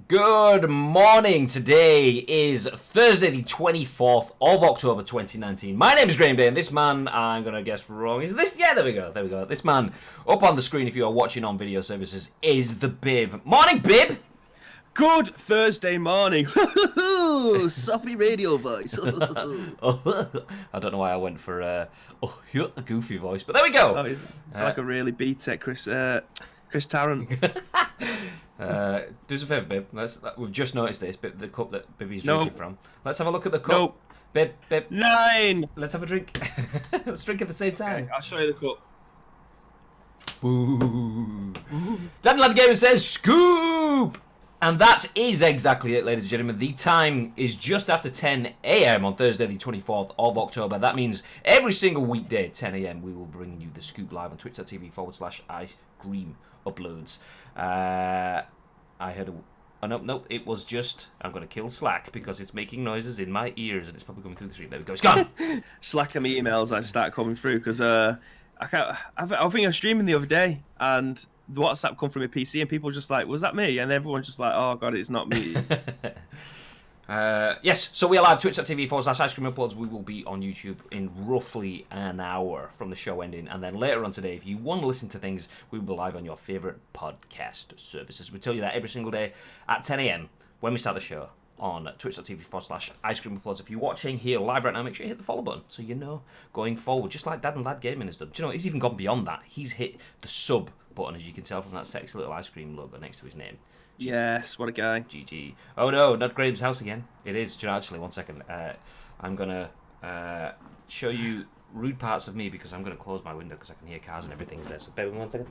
Good morning. Today is Thursday, the 24th of October, 2019. My name is Graham Day, and this man, I'm going to guess wrong, is this? Yeah, there we go. This man up on the screen, if you are watching on video services, is the Bib. Morning, Bib! Good Thursday morning. Soppy radio voice. I don't know why I went for a goofy voice, but there we go. Oh, it's like a really BTEC Chris Tarrant. Do us a favour, Bib. We've just noticed this, the cup that Bibby's drinking from. Let's have a look at the cup. Nope. Bib. 9. Let's have a drink. Let's drink at the same time. Okay, I'll show you the cup. Boo. Dan Lad Gamer says, scoop! And that is exactly it, ladies and gentlemen. The time is just after 10 a.m. on Thursday, the 24th of October. That means every single weekday at 10 a.m. we will bring you the scoop live on twitch.tv/ice cream uploads. I heard no, it was just, I'm going to kill Slack because it's making noises in my ears and it's probably coming through the stream. There we go, it's gone! Slack and my emails I start coming through because I think I was streaming the other day and the WhatsApp come from my PC and people just like, was that me? And everyone's just like, oh god, it's not me. Yes, so we are live, twitch.tv/ice cream uploads. We will be on YouTube in roughly an hour from the show ending, and then later on today, if you want to listen to things, we will be live on your favourite podcast services. We tell you that every single day at 10 a.m. when we start the show on twitch.tv/ice cream uploads. If you're watching here live right now, make sure you hit the follow button so you know going forward, just like Dad and Lad Gaming has done. Do you know, he's even gone beyond that. He's hit the sub button, as you can tell from that sexy little ice cream logo next to his name. Yes, what a guy. GG. Oh no, not Graham's house again. It is. Do you know, actually, one second. I'm going to show you rude parts of me because I'm going to close my window because I can hear cars and everything's there. So bear with me 1 second.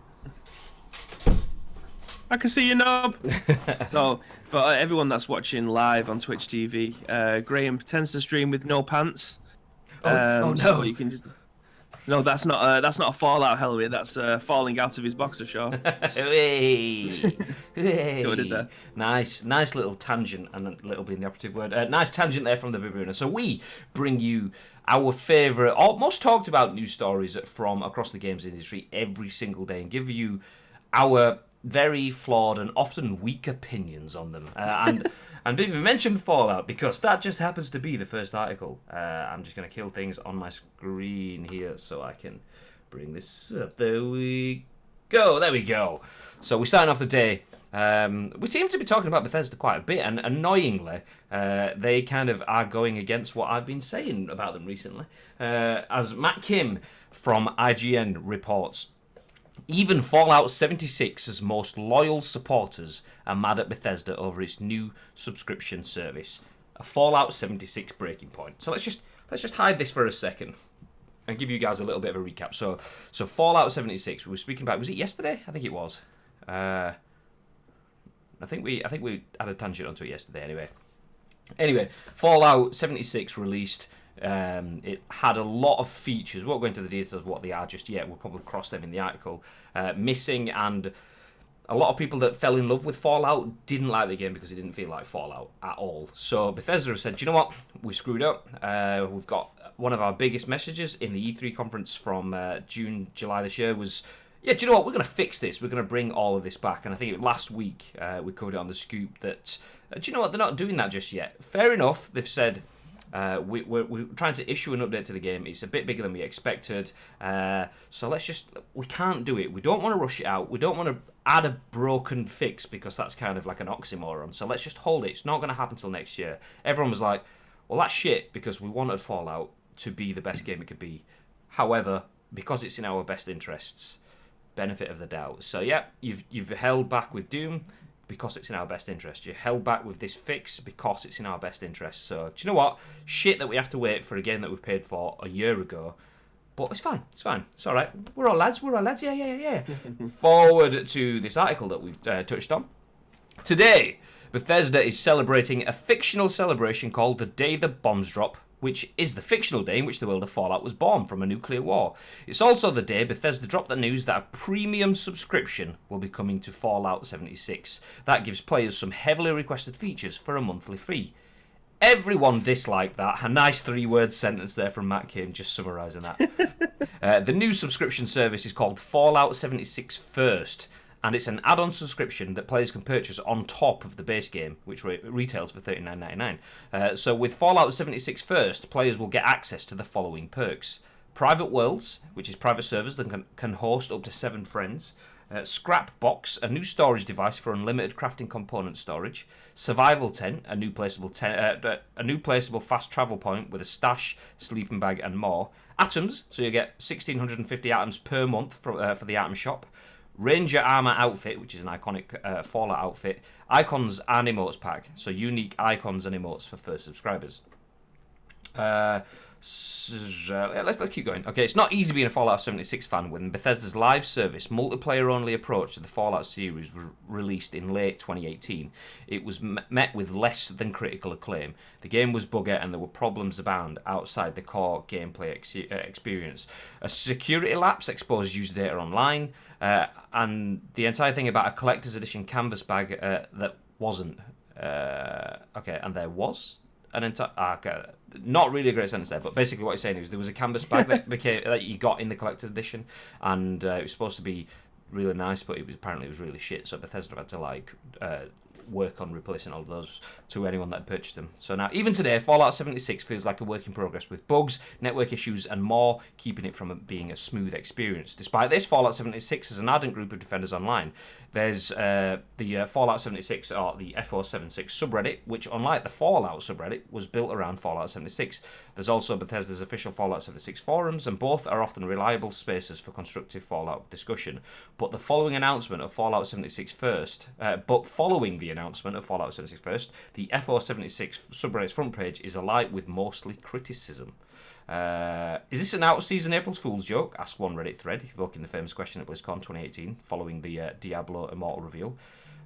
I can see your knob. So, for everyone that's watching live on Twitch TV, Graham tends to stream with no pants. Oh no. So you can just... No, that's not a Fallout Hellway. That's falling out of his boxer shorts. Hey. See what I did there? Nice little tangent, and a little being the operative word. Nice tangent there from the Bibruna. So we bring you our favourite, or most talked about news stories from across the games industry every single day, and give you our very flawed and often weak opinions on them. And Bibi mentioned Fallout because that just happens to be the first article. I'm just going to kill things on my screen here so I can bring this up. There we go. There we go. So we're starting off the day. We seem to be talking about Bethesda quite a bit, and annoyingly, they kind of are going against what I've been saying about them recently. As Matt Kim from IGN reports, even Fallout 76's most loyal supporters are mad at Bethesda over its new subscription service. A Fallout 76 breaking point. So let's just hide this for a second and give you guys a little bit of a recap. So Fallout 76, we were speaking about, was it yesterday? I think it was. I think we had a tangent onto it yesterday anyway. Fallout 76 released. It had a lot of features. We won't go into the details of what they are just yet. We'll probably cross them in the article. Missing, and a lot of people that fell in love with Fallout didn't like the game because it didn't feel like Fallout at all. So Bethesda have said, do you know what? We screwed up. We've got one of our biggest messages in the E3 conference from July this year was, yeah, do you know what? We're going to fix this. We're going to bring all of this back. And I think last week we covered it on the scoop that, do you know what? They're not doing that just yet. Fair enough. They've said, we're trying to issue an update to the game. It's a bit bigger than we expected. So we can't do it. We don't want to rush it out. We don't want to add a broken fix because that's kind of like an oxymoron. So let's just hold it. It's not going to happen until next year. Everyone was like, well, that's shit because we wanted Fallout to be the best game it could be. However, because it's in our best interests, benefit of the doubt. So yeah, you've held back with Doom because it's in our best interest. You held back with this fix because it's in our best interest. So, do you know what? Shit that we have to wait for a game that we've paid for a year ago. But it's fine. It's all right. We're all lads. Yeah. Forward to this article that we've touched on. Today, Bethesda is celebrating a fictional celebration called The Day the Bombs Drop, which is the fictional day in which the world of Fallout was born from a nuclear war. It's also the day Bethesda dropped the news that a premium subscription will be coming to Fallout 76. That gives players some heavily requested features for a monthly fee. Everyone disliked that. A nice 3-word sentence there from Matt Kim, just summarising that. The new subscription service is called Fallout 76 First, and it's an add-on subscription that players can purchase on top of the base game, which retails for $39.99. So with Fallout 76 First, players will get access to the following perks. Private worlds, which is private servers that can host up to 7 friends. Scrap Box, a new storage device for unlimited crafting component storage. Survival Tent, a new placeable fast travel point with a stash, sleeping bag, and more. Atoms, so you get 1,650 atoms per month for the item shop. Ranger Armor Outfit, which is an iconic Fallout outfit. Icons and Emotes pack, so unique icons and emotes for first subscribers. Let's keep going. Okay, it's not easy being a Fallout 76 fan when Bethesda's live service, multiplayer-only approach to the Fallout series was released in late 2018. It was met with less than critical acclaim. The game was buggy and there were problems abound outside the core gameplay experience. A security lapse exposed user data online, and the entire thing about a collector's edition canvas bag that wasn't. And there was an entire... not really a great sentence there, but basically what he's saying is there was a canvas bag that you got in the collector's edition, and it was supposed to be really nice, but apparently it was really shit. So Bethesda had to work on replacing all of those to anyone that had purchased them. So now, even today, Fallout 76 feels like a work in progress with bugs, network issues, and more, keeping it from being a smooth experience. Despite this, Fallout 76 is an ardent group of defenders online. There's the Fallout 76 or the FO76 subreddit, which, unlike the Fallout subreddit, was built around Fallout 76. There's also Bethesda's official Fallout 76 forums, and both are often reliable spaces for constructive Fallout discussion. But the following announcement of Fallout 76 First, the FO76 subreddit's front page is alight with mostly criticism. Is this an out-of-season April Fool's joke? Asked one Reddit thread, evoking the famous question at BlizzCon 2018, following the Diablo Immortal reveal.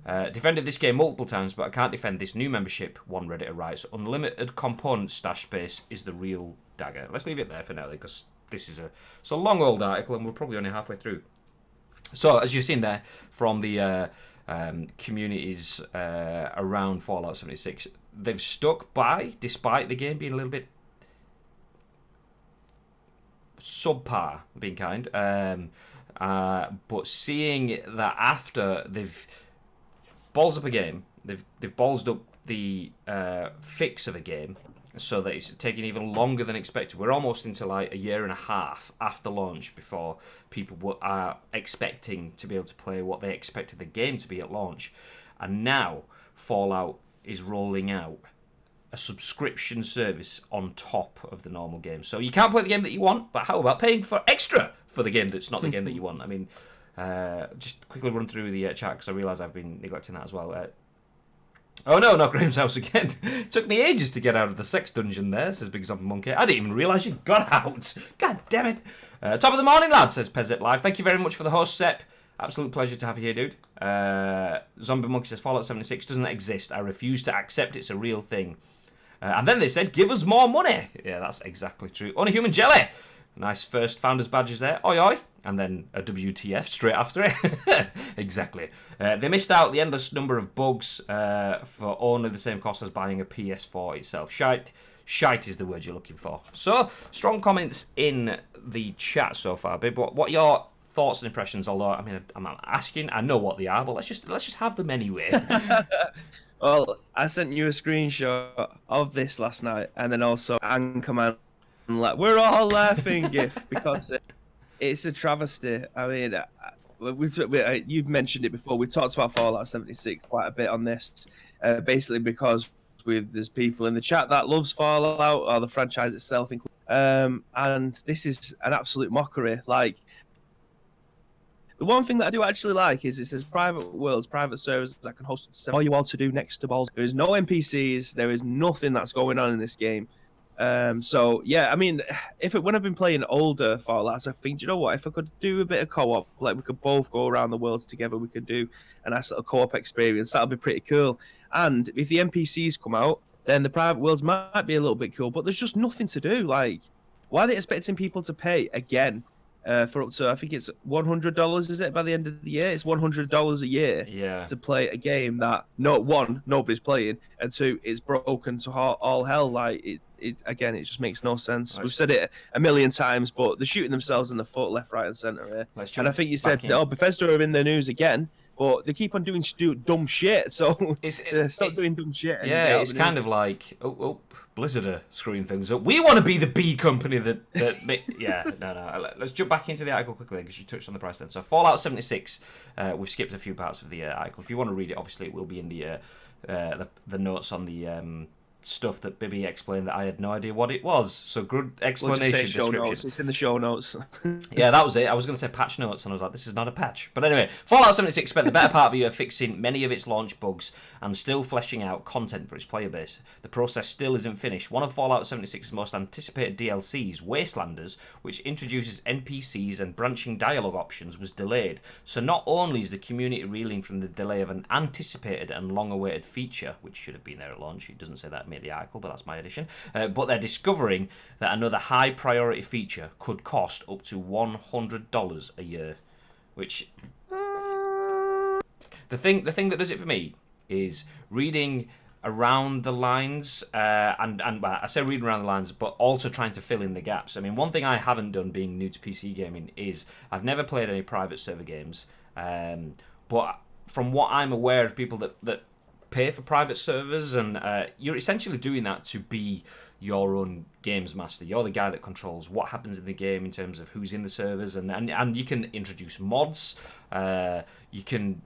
Defended this game multiple times, but I can't defend this new membership, one Redditor writes. Unlimited component stash space is the real dagger. Let's leave it there for now, because this is a long old article, and we're probably only halfway through. So, as you've seen there, from the communities around Fallout 76, they've stuck by, despite the game being a little bit subpar, being kind, but seeing that after they've balls up a game, they've ballsed up the fix of a game, so that it's taking even longer than expected. We're almost into like a year and a half after launch before people are expecting to be able to play what they expected the game to be at launch, and now Fallout is rolling out a subscription service on top of the normal game. So you can't play the game that you want, but how about paying for extra for the game that's not the game that you want? I mean, just quickly run through the chat, because I realise I've been neglecting that as well. Oh no, not Graham's house again. Took me ages to get out of the sex dungeon there, says Big Zombie Monkey. I didn't even realise you got out. God damn it. Top of the morning, lad, says Pezet Live. Thank you very much for the host, Sep. Absolute pleasure to have you here, dude. Zombie Monkey says Fallout 76 doesn't exist. I refuse to accept it's a real thing. And then they said, give us more money. Yeah, that's exactly true. Only Human Jelly. Nice first founders badges there. Oi, oi. And then a WTF straight after it. Exactly. They missed out the endless number of bugs for only the same cost as buying a PS4 itself. Shite is the word you're looking for. So, strong comments in the chat so far, Bib. What are your thoughts and impressions? Although, I mean, I'm not asking. I know what they are, but let's just have them anyway. Well, I sent you a screenshot of this last night, and then also Anchorman, like, we're all laughing gif, because it's a travesty. I mean, you've mentioned it before. We talked about Fallout 76 quite a bit on this, basically because there's people in the chat that loves Fallout, or the franchise itself, and this is an absolute mockery. Like, the one thing that I do actually like is it says private worlds, private servers that can host all you all to do next to balls. There is no NPCs. There is nothing that's going on in this game. So yeah, I mean, when I've been playing older Fallouts, I think, you know what, if I could do a bit of co-op, like we could both go around the worlds together, we could do a nice little co-op experience. That'll be pretty cool. And if the NPCs come out, then the private worlds might be a little bit cool. But there's just nothing to do. Like, why are they expecting people to pay again? For up to, I think it's $100, is it, by the end of the year? It's $100 a year to play a game that, nobody's playing, and two, it's broken to all hell. Like, it just makes no sense. We've said it a million times, but they're shooting themselves in the foot, left, right, and centre here. And I think you said, Bethesda are in the news again. but they keep on doing dumb shit. So stop doing dumb shit. And yeah, it's kind of like Blizzard are screwing things up. We want to be the B company that yeah, no. Let's jump back into the article quickly because you touched on the price then. So Fallout 76, we've skipped a few parts of the article. If you want to read it, obviously it will be in the notes on the stuff that Bibby explained that I had no idea what it was. So good explanation, description. Notes. It's in the show notes. Yeah, that was it. I was going to say patch notes, and I was like, this is not a patch. But anyway, Fallout 76 spent the better part of a year fixing many of its launch bugs and still fleshing out content for its player base. The process still isn't finished. One of Fallout 76's most anticipated DLCs, Wastelanders, which introduces NPCs and branching dialogue options, was delayed. So not only is the community reeling from the delay of an anticipated and long-awaited feature, which should have been there at launch, it doesn't say that in the article, but that's my addition, but they're discovering that another high-priority feature could cost up to $100 a year, which... The thing that does it for me is reading around the lines, and well, I say reading around the lines, but also trying to fill in the gaps. I mean, one thing I haven't done being new to PC gaming is I've never played any private server games, but from what I'm aware of people that pay for private servers, and you're essentially doing that to be your own games master. You're the guy that controls what happens in the game in terms of who's in the servers, and you can introduce mods. You can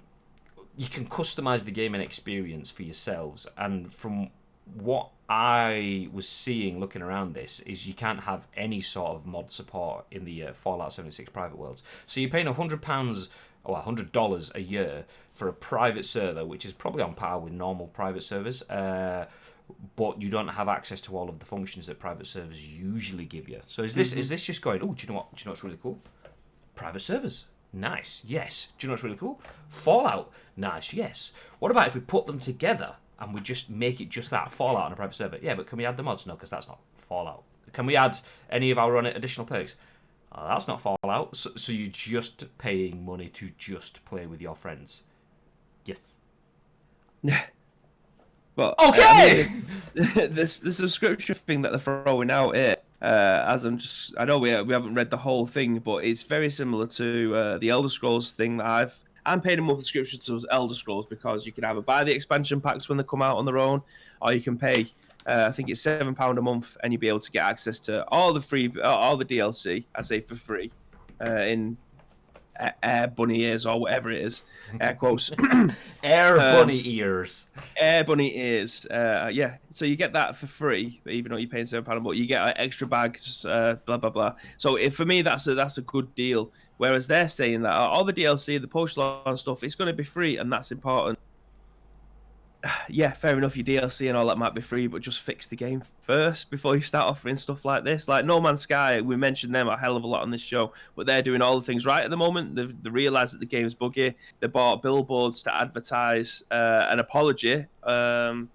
customize the gaming experience for yourselves. And from what I was seeing looking around this is you can't have any sort of mod support in the Fallout 76 private worlds. So you're paying £100 or $100 a year for a private server, which is probably on par with normal private servers, but you don't have access to all of the functions that private servers usually give you. So is this just going, oh, do you know what's really cool? Private servers. Nice, yes. Do you know what's really cool? Fallout. Nice, yes. What about if we put them together and we just make it just that, Fallout on a private server? Yeah, but can we add the mods? No, because that's not Fallout. Can we add any of our own additional perks? Oh, that's not Fallout. So you're just paying money to just play with your friends. Yes. But okay. The subscription thing that they're throwing out here, I know we haven't read the whole thing, but it's very similar to the Elder Scrolls thing that I'm paying a monthly subscription to Elder Scrolls because you can either buy the expansion packs when they come out on their own, or you can pay. I think it's £7 a month, and you'll be able to get access to all the DLC. I say for free, in air bunny ears or whatever it is, air quotes. Bunny ears. Air bunny ears. Yeah. So you get that for free, even though you're paying £7 a month. You get extra bags, blah blah blah. So for me, that's a good deal. Whereas they're saying that all the DLC, the post-launch stuff, it's going to be free, and that's important. Yeah, fair enough, your DLC and all that might be free, but just fix the game first before you start offering stuff like this. Like No Man's Sky, we mentioned them a hell of a lot on this show, but they're doing all the things right at the moment. They realised that the game's buggy. They bought billboards to advertise an apology. I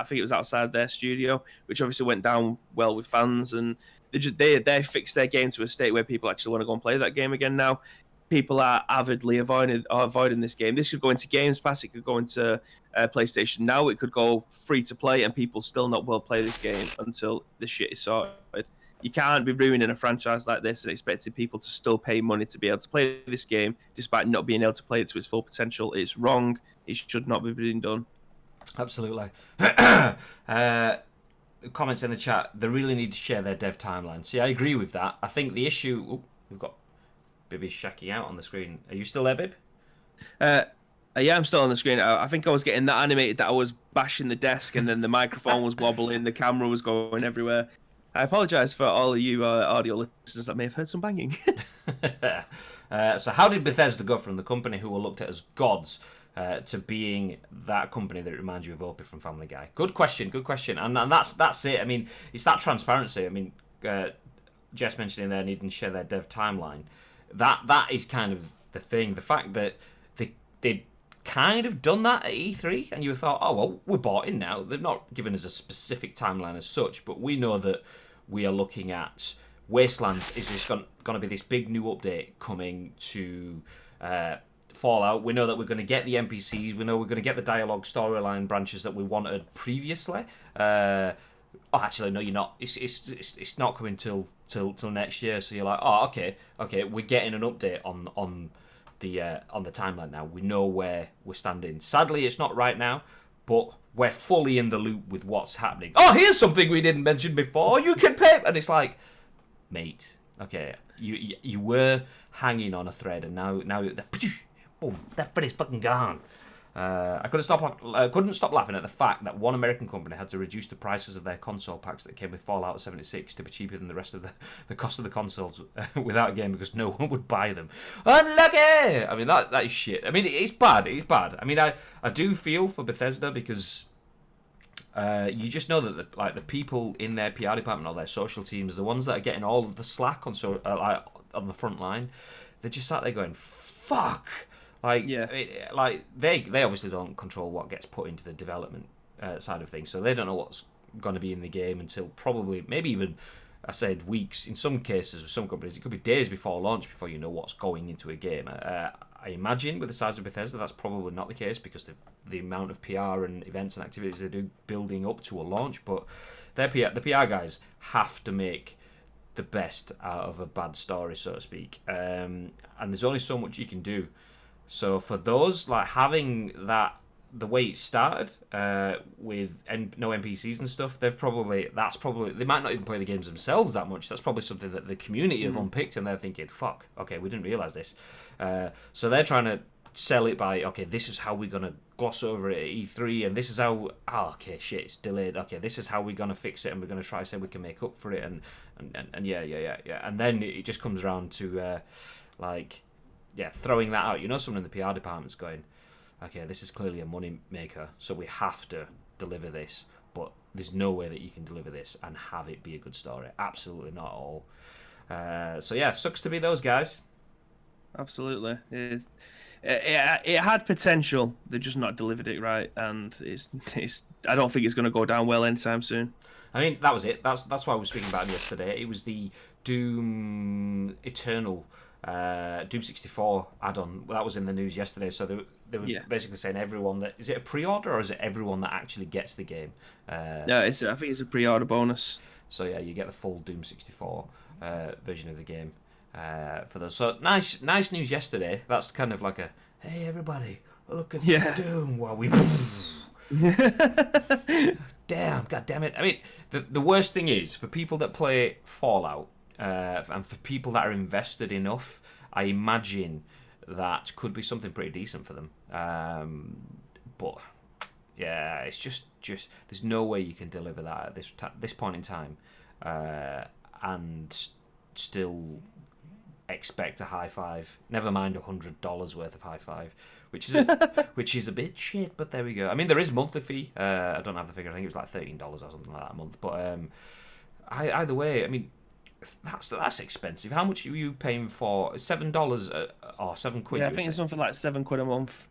think it was outside their studio, which obviously went down well with fans, and they fixed their game to a state where people actually want to go and play that game again now. People are avidly avoiding this game. This could go into Games Pass. It could go into PlayStation Now. It could go free to play, and people still not will play this game until the shit is sorted. You can't be ruining a franchise like this and expecting people to still pay money to be able to play this game, despite not being able to play it to its full potential. It's wrong. It should not be being done. Absolutely. Comments in the chat. They really need to share their dev timeline. See, I agree with that. I think the issue... Ooh, we've got... Bibby's shacking out on the screen. Are you still there, Bib? Yeah, I'm still on the screen. I think I was getting that animated that I was bashing the desk and then the microphone was wobbling, the camera was going everywhere. I apologise for all of you audio listeners that may have heard some banging. So how did Bethesda go from the company who were looked at as gods to being that company that reminds you of Opie from Family Guy? Good question. And that's it. I mean, it's that transparency. I mean, Jess mentioned in there needing to share their dev timeline. That is kind of the thing. The fact that they'd kind of done that at E3, and you thought, oh, well, we're bought in now. They've not given us a specific timeline as such, but we know that we are looking at Wastelands is just going to be this big new update coming to Fallout. We know that we're going to get the NPCs. We know we're going to get the dialogue storyline branches that we wanted previously. Oh, actually, no, you're not. It's not coming till next year. So you're like, oh, okay, we're getting an update on on the timeline now. We know where we're standing. Sadly, it's not right now, but we're fully in the loop with what's happening. Oh, here's something we didn't mention before. You can pay, and it's like, mate, okay, you were hanging on a thread, and now boom, that thread is fucking gone. I couldn't stop laughing at the fact that one American company had to reduce the prices of their console packs that came with Fallout 76 to be cheaper than the rest of the cost of the consoles without a game because no one would buy them. Unlucky! I mean, that is shit. I mean, it's bad. It's bad. I mean, I do feel for Bethesda because you just know that the people in their PR department or their social teams, the ones that are getting all of the slack on on the front line, they're just sat there going, fuck. Like, yeah. They obviously don't control what gets put into the development side of things, so they don't know what's going to be in the game until probably, maybe even, I said weeks, in some cases with some companies, it could be days before launch before you know what's going into a game. I imagine with the size of Bethesda, that's probably not the case because the amount of PR and events and activities they do building up to a launch, but the PR guys have to make the best out of a bad story, so to speak, and there's only so much you can do. So for those, like, having the way it started with no NPCs and stuff, they might not even play the games themselves that much. That's probably something that the community have unpicked, and they're thinking, fuck, okay, we didn't realise this. So they're trying to sell it by, okay, this is how we're going to gloss over it at E3, and this is how, okay, shit, it's delayed. Okay, this is how we're going to fix it, and we're going to try to say we can make up for it, and yeah. And then it just comes around to, throwing that out. You know, someone in the PR department's going, okay, this is clearly a money maker, so we have to deliver this, but there's no way that you can deliver this and have it be a good story. Absolutely not at all. So yeah, sucks to be those guys. Absolutely. It had potential. They just not delivered it right, and it's. I don't think it's going to go down well anytime soon. I mean, that was it. That's why we were speaking about it yesterday. It was the Doom Eternal Doom 64 add-on that was in the news yesterday. So they were basically saying everyone that, is it a pre-order or is it everyone that actually gets the game? I think it's a pre-order bonus. So yeah, you get the full Doom 64 version of the game for those. So nice news yesterday. That's kind of like a, hey everybody, look at Doom while we. God damn it! I mean, the worst thing is for people that play Fallout. And for people that are invested enough, I imagine that could be something pretty decent for them. But yeah, it's just there's no way you can deliver that at this point in time, and still expect a high five. Never mind $100 worth of high five, which is a bit shit. But there we go. I mean, there is a monthly fee. I don't have the figure. I think it was like $13 or something like that a month. But either way, I mean. That's expensive. How much are you paying for $7 or £7? Yeah, I think it's something like £7 a month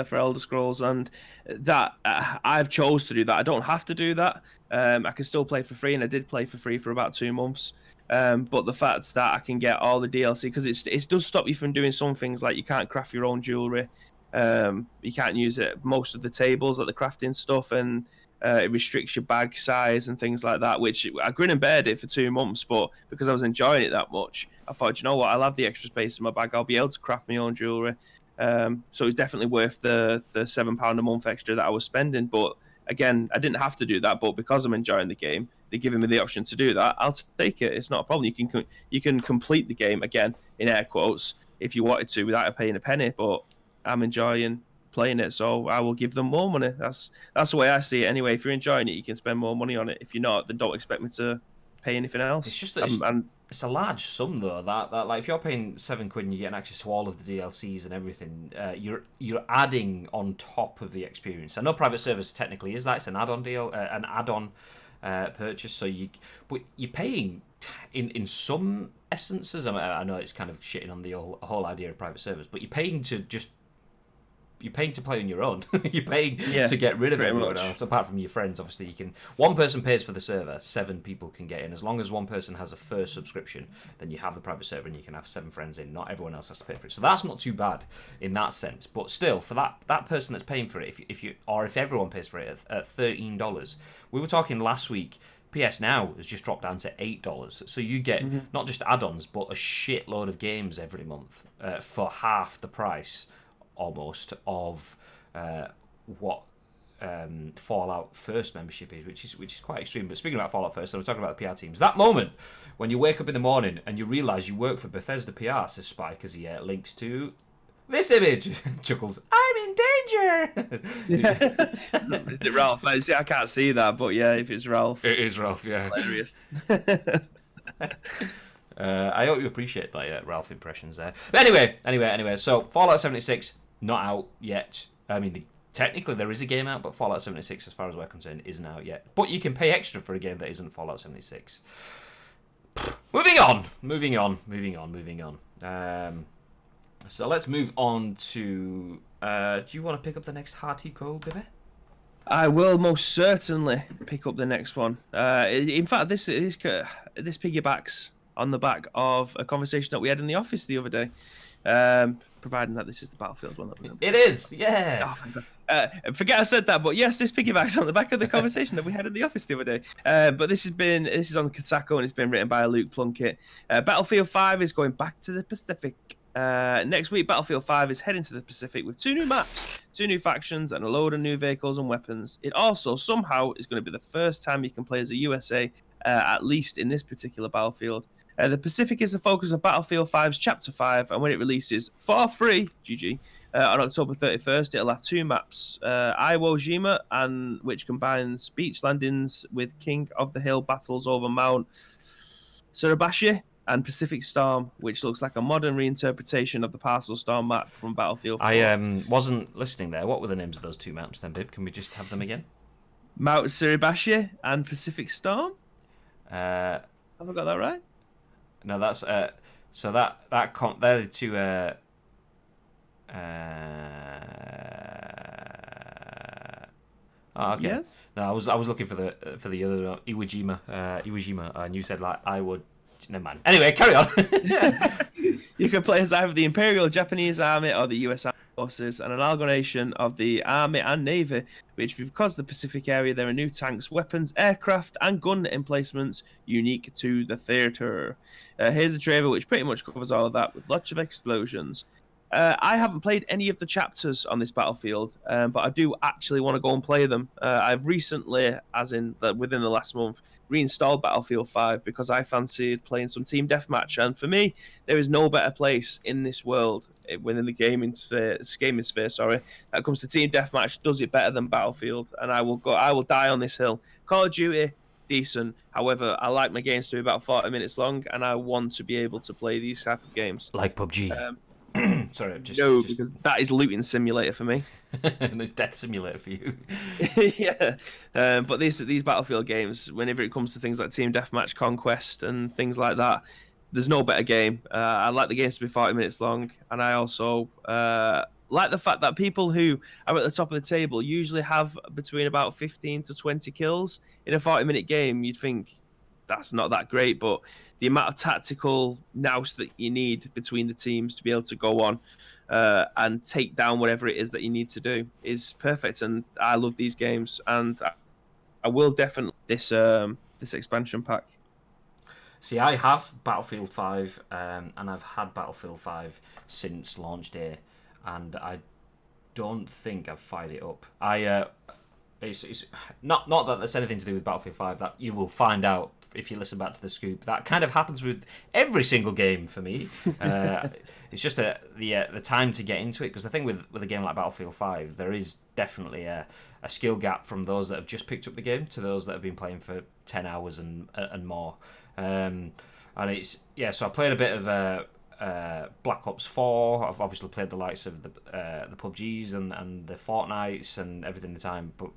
for Elder Scrolls, and that I've chose to do that. I don't have to do that. I can still play for free, and I did play for free for about 2 months. But the fact that I can get all the DLC, because it does stop you from doing some things, like you can't craft your own jewelry. You can't use most of the tables, like the crafting stuff, and it restricts your bag size and things like that, which I grin and bear did for 2 months, but because I was enjoying it that much, I thought, you know what, I'll have the extra space in my bag, I'll be able to craft my own jewellery. So it's definitely worth the £7 a month extra that I was spending. But again, I didn't have to do that, but because I'm enjoying the game, they're giving me the option to do that, I'll take it. It's not a problem. You can complete the game, again, in air quotes, if you wanted to without paying a penny, but I'm enjoying playing it, so I will give them more money. That's the way I see it anyway. If you're enjoying it, you can spend more money on it. If you're not, then don't expect me to pay anything else. It's just it's a large sum though. That like if you're paying £7 and you're getting access to all of the DLCs and everything, you're adding on top of the experience. I know private service technically is that, it's an add-on purchase. So but you're paying in some essences. I know it's kind of shitting on the whole idea of private service, but you're paying to play on your own. You're paying to get rid of everyone else, apart from your friends. Obviously, one person pays for the server, 7 people can get in. As long as one person has a first subscription, then you have the private server and you can have 7 friends in. Not everyone else has to pay for it. So that's not too bad in that sense. But still, for that person that's paying for it, if everyone pays for it at $13, we were talking last week. PS Now has just dropped down to $8, so you get not just add-ons but a shitload of games every month for half the price, almost, of what Fallout First membership is, which is quite extreme. But speaking about Fallout First, so we're talking about the PR teams. That moment when you wake up in the morning and you realise you work for Bethesda PR, says Spike as he links to this image. Chuckles, I'm in danger. Is it Ralph? I can't see that, but yeah, if it's Ralph, it is Ralph. Yeah, hilarious. I hope you appreciate my Ralph impressions there. But anyway. So Fallout 76 not out yet. I mean, technically there is a game out, but Fallout 76, as far as we're concerned, isn't out yet. But you can pay extra for a game that isn't Fallout 76. Moving on. So let's move on to... do you want to pick up the next hearty cold, Bibby? I will most certainly pick up the next one. In fact, this piggybacks on the back of a conversation that we had in the office the other day. Providing that this is the Battlefield one. It is, yeah. Oh, forget I said that, but yes, this piggybacks on the back of the conversation that we had in the office the other day. But this is on Kotaku, and it's been written by Luke Plunkett. Battlefield 5 is going back to the Pacific. Next week, Battlefield 5 is heading to the Pacific with 2 new maps, 2 new factions, and a load of new vehicles and weapons. It also somehow is going to be the first time you can play as a USA, at least in this particular Battlefield. The Pacific is the focus of Battlefield 5's Chapter 5, and when it releases for free, GG, on October 31st, it'll have 2 maps, Iwo Jima, and which combines beach landings with King of the Hill battles over Mount Suribachi, and Pacific Storm, which looks like a modern reinterpretation of the Parcel Storm map from Battlefield 4. I wasn't listening there. What were the names of those 2 maps then, Bib? Can we just have them again? Mount Suribachi and Pacific Storm? Have I got that right? No, that's so they're the 2 oh, okay. Yes. No, I was looking for the other Iwo Jima, and you said like I would. Never mind. Anyway, carry on. You can play as either the Imperial Japanese Army or the US Armed Forces, and an amalgamation of the Army and Navy, which, because the Pacific area, there are new tanks, weapons, aircraft, and gun emplacements unique to the theatre. Here's a trailer which pretty much covers all of that, with lots of explosions. I haven't played any of the chapters on this Battlefield, but I do actually want to go and play them. I've recently, within the last month, reinstalled Battlefield 5 because I fancied playing some team deathmatch, and for me, there is no better place in this world, within the gaming sphere, that comes to team deathmatch, does it better than Battlefield, and I will die on this hill. Call of Duty, decent. However, I like my games to be about 40 minutes long, and I want to be able to play these type of games. Like PUBG. Sorry, because that is looting simulator for me. And there's death simulator for you. Yeah, but these Battlefield games, whenever it comes to things like Team Deathmatch, Conquest, and things like that, there's no better game. I like the games to be 40 minutes long, and I also like the fact that people who are at the top of the table usually have between about 15 to 20 kills in a 40-minute game. You'd think that's not that great, but the amount of tactical nous that you need between the teams to be able to go on and take down whatever it is that you need to do is perfect. And I love these games, and I will definitely this expansion pack. See, I have Battlefield 5, and I've had Battlefield 5 since launch day, and I don't think I've fired it up. It's not that there's anything to do with Battlefield 5, that you will find out if you listen back to the scoop. That kind of happens with every single game for me. It's just the time to get into it, because the thing with a game like Battlefield 5, there is definitely a skill gap from those that have just picked up the game to those that have been playing for 10 hours and more. And it's so I played a bit of Black Ops 4. I've obviously played the likes of the PUBGs and the Fortnites and everything at the time, but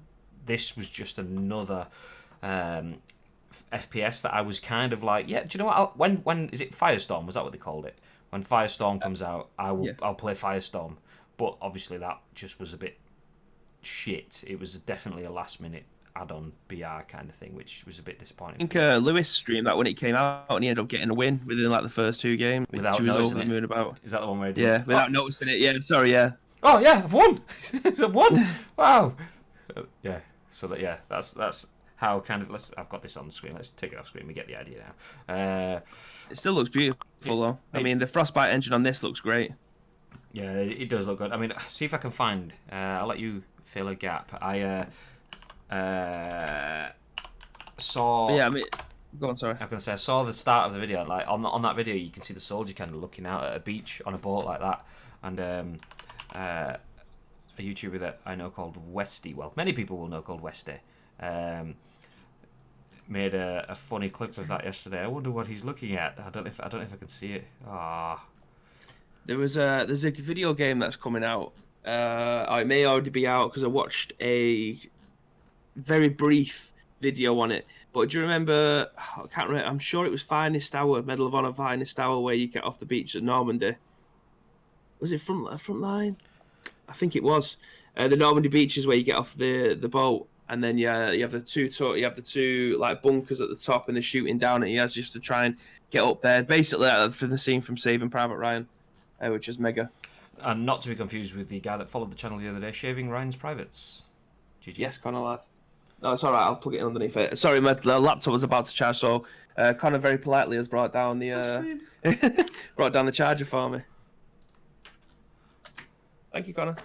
this was just another FPS that I was kind of like, do you know what? When is it Firestorm? Was that what they called it? When Firestorm comes out, I'll play Firestorm. But obviously that just was a bit shit. It was definitely a last minute add-on BR kind of thing, which was a bit disappointing. I think Lewis streamed that when it came out, and he ended up getting a win within like the first 2 games, which he was over the moon about. Is that the one where he did? Yeah, without noticing it. Yeah, sorry, yeah. Oh yeah, I've won. I've won. Wow. Yeah. So that's how kind of I've got this on the screen. Let's take it off screen. We get the idea now. It still looks beautiful though. I mean, the Frostbite engine on this looks great. Yeah, it does look good. I mean, see if I can find. I'll let you fill a gap. I saw. Yeah, I mean, go on. Sorry. I was gonna say I saw the start of the video. Like on that video, you can see the soldier kind of looking out at a beach on a boat like that, and a YouTuber that I know called Westy. Well, many people will know called Westy. Made a funny clip of that yesterday. I wonder what he's looking at. I don't know if I can see it. Ah. There's a video game that's coming out. It may already be out because I watched a very brief video on it. But do you remember? I can't remember. I'm sure it was Finest Hour, Medal of Honor Finest Hour, where you get off the beach at Normandy. Was it Frontline? I think it was. The Normandy beach is where you get off the boat, and then you have the two like bunkers at the top, and they're shooting down at you just to try and get up there. Basically, for the scene from Saving Private Ryan, which is mega. And not to be confused with the guy that followed the channel the other day, Shaving Ryan's Privates. GG. Yes, Connor lad. No, it's all right. I'll plug it in underneath it. Sorry, my laptop was about to charge, so Connor very politely has brought down the charger for me. Thank you, Connor.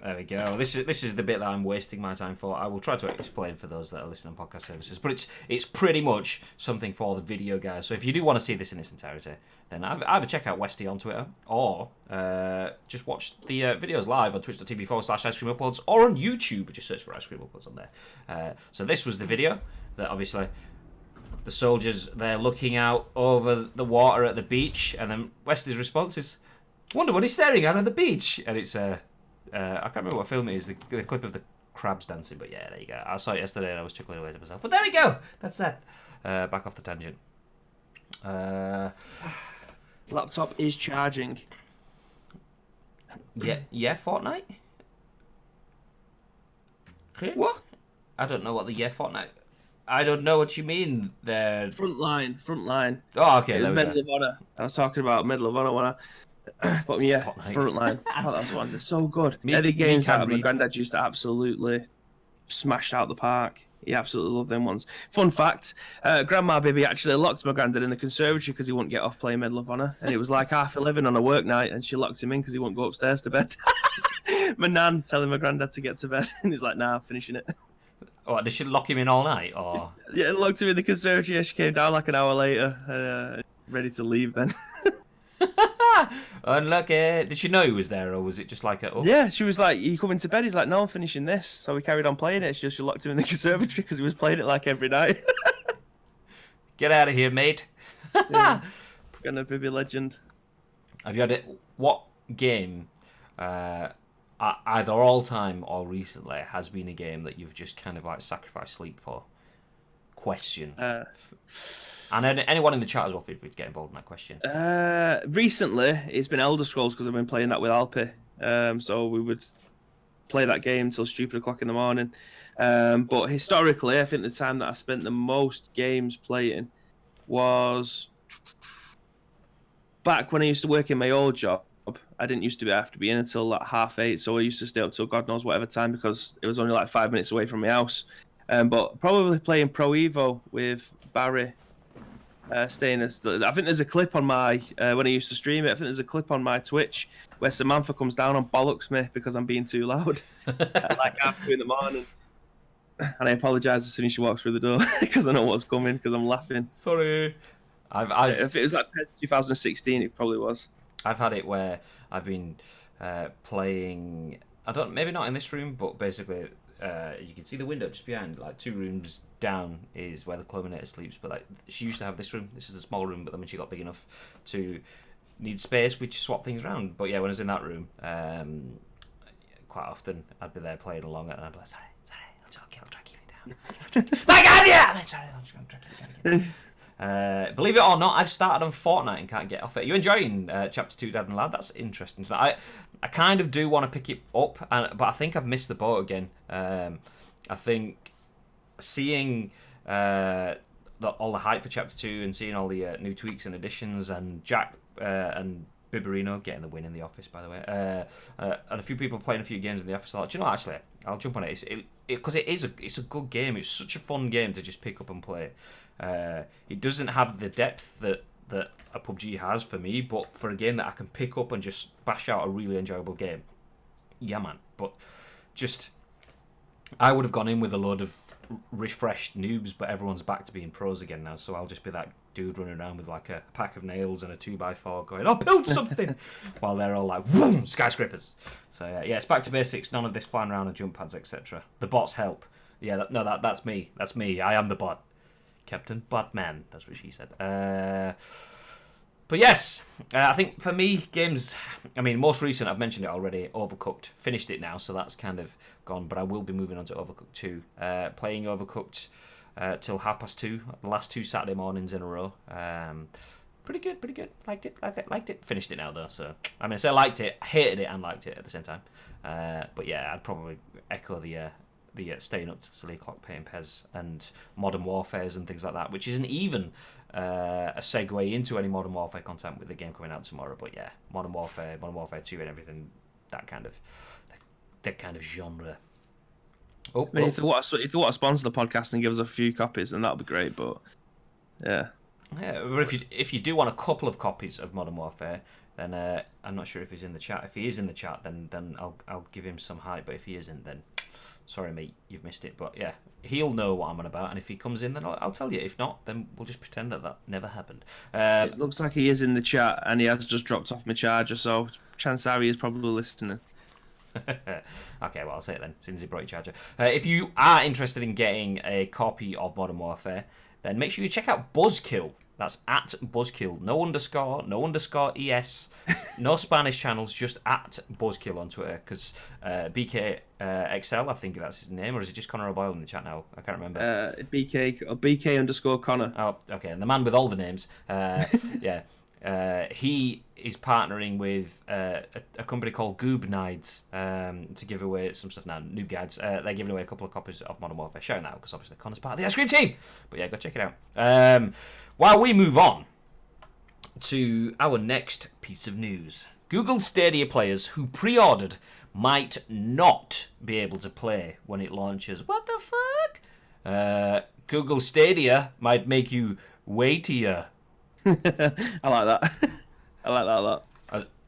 There we go. This is the bit that I'm wasting my time for. I will try to explain for those that are listening on podcast services, but it's pretty much something for the video guys. So if you do want to see this in its entirety, then either check out Westy on Twitter or just watch the videos live on twitch.tv/Ice Cream Uploads or on YouTube. Just search for Ice Cream Uploads on there. So this was the video that obviously the soldiers, they're looking out over the water at the beach, and then Westy's response is, "Wonder what he's staring at the beach," and it's I can't remember what film it is, the clip of the crabs dancing, but yeah, there you go. I saw it yesterday and I was chuckling away to myself. But there we go. That's that. Back off the tangent. Laptop is charging. Yeah, Fortnite? What? I don't know what the Fortnite... I don't know what you mean there. Frontline. Oh, okay. Medal of Honor. I was talking about Medal of Honor when but yeah, Frontline. Oh, that's one. They're so good. They're the games that my granddad used to absolutely smash out the park. He absolutely loved them ones. Fun fact, Grandma Baby actually locked my granddad in the conservatory because he wouldn't get off playing Medal of Honor. And it was like 11:30 on a work night, and she locked him in because he wouldn't go upstairs to bed. My nan telling my granddad to get to bed, and he's like, nah, I'm finishing it. Oh, did she lock him in all night? Or? Yeah, locked him in the conservatory. She came down like an hour later, ready to leave then. Unlucky. Did she know he was there, or was it just like a... Oh. Yeah, she was like, you coming to bed? He's like, no, I'm finishing this. So we carried on playing it. It's just she locked him in the conservatory because he was playing it like every night. Get out of here, mate. Yeah. Gonna be legend. Have you had it? What game, either all time or recently, has been a game that you've just kind of like sacrificed sleep for? Question. And anyone in the chat as well, feel free to get involved in that question. Recently, it's been Elder Scrolls because I've been playing that with Alpi. So we would play that game till stupid o'clock in the morning. But historically, I think the time that I spent the most games playing was back when I used to work in my old job. I didn't used to have to be in until like 8:30, so I used to stay up till God knows whatever time because it was only like 5 minutes away from my house. But probably playing Pro Evo with Barry. I think there's a clip on my when I used to stream it. I think there's a clip on my Twitch where Samantha comes down and bollocks me because I'm being too loud, like 2:30 in the morning. And I apologise as soon as she walks through the door because I know what's coming because I'm laughing. Sorry. If it was like 2016, it probably was. I've had it where I've been playing. Maybe not in this room, but basically. You can see the window just behind, like 2 rooms down is where the Clominator sleeps, but like she used to have this room. This is a small room, but then when she got big enough to need space, we just swapped things around. But yeah, when I was in that room, quite often I'd be there playing along and I'd be like, sorry, I'll try to keep it down. My God, yeah! I'm sorry, I'm just going to try to keep it down. Believe it or not, I've started on Fortnite and can't get off it. Are you enjoying Chapter 2, Dad and Lad? That's interesting. I kind of do want to pick it up, but I think I've missed the boat again. I think seeing all the hype for Chapter 2 and seeing all the new tweaks and additions and Jack and Biberino getting the win in the office, by the way. And a few people playing a few games in the office. I thought, do you know what, actually, I'll jump on it. Because it's a good game. It's such a fun game to just pick up and play. It doesn't have the depth that a PUBG has for me, but for a game that I can pick up and just bash out a really enjoyable game, yeah, man. But just, I would have gone in with a load of refreshed noobs, but everyone's back to being pros again now, so I'll just be that dude running around with like a pack of nails and a 2x4 going, I'll build something, while they're all like, whoom, skyscrapers. So yeah, it's back to basics, none of this flying around and jump pads, etc. The bots help. Yeah, that's me. That's me. I am the bot. Captain Botman. That's what she said. But yes, I think for me, games, I mean, most recent, I've mentioned it already, Overcooked. Finished it now, so that's kind of gone, but I will be moving on to Overcooked 2. Playing Overcooked till 2:30, the last 2 Saturday mornings in a row. Pretty good. Liked it. Finished it now, though, so, I mean, I say liked it, hated it, and liked it at the same time. But yeah, I'd probably echo the staying up to the silly clock, playing Pez, and Modern Warfares and things like that, which isn't even a segue into any Modern Warfare content with the game coming out tomorrow. But yeah, Modern Warfare 2 and everything, that kind of genre. I mean, if they want to sponsor the podcast and give us a few copies, then that'll be great. But yeah, but if you do want a couple of copies of Modern Warfare, then I'm not sure if he's in the chat. If he is in the chat, then I'll give him some hype. But if he isn't, then sorry, mate, you've missed it. But yeah, he'll know what I'm on about, and if he comes in, then I'll tell you. If not, then we'll just pretend that never happened. It looks like he is in the chat, and he has just dropped off my charger, so chance are he is probably listening. Okay, well, I'll say it then, since he brought your charger. If you are interested in getting a copy of Modern Warfare, then make sure you check out Buzzkill. That's at Buzzkill. No underscore ES. No Spanish channels, just at Buzzkill on Twitter. Because BK XL, I think that's his name, or is it just Connor O'Boyle in the chat now? I can't remember. BK underscore Connor. Oh, okay. And the man with all the names. Yeah. He is partnering with a company called Goob Nides to give away some stuff now. Noob Guides. They're giving away a couple of copies of Modern Warfare. Shout out, because obviously Connor's part of the Ice Cream team. But yeah, go check it out. While we move on to our next piece of news, Google Stadia players who pre-ordered might not be able to play when it launches. What the fuck? Google Stadia might make you waitier. I like that. I like that a lot.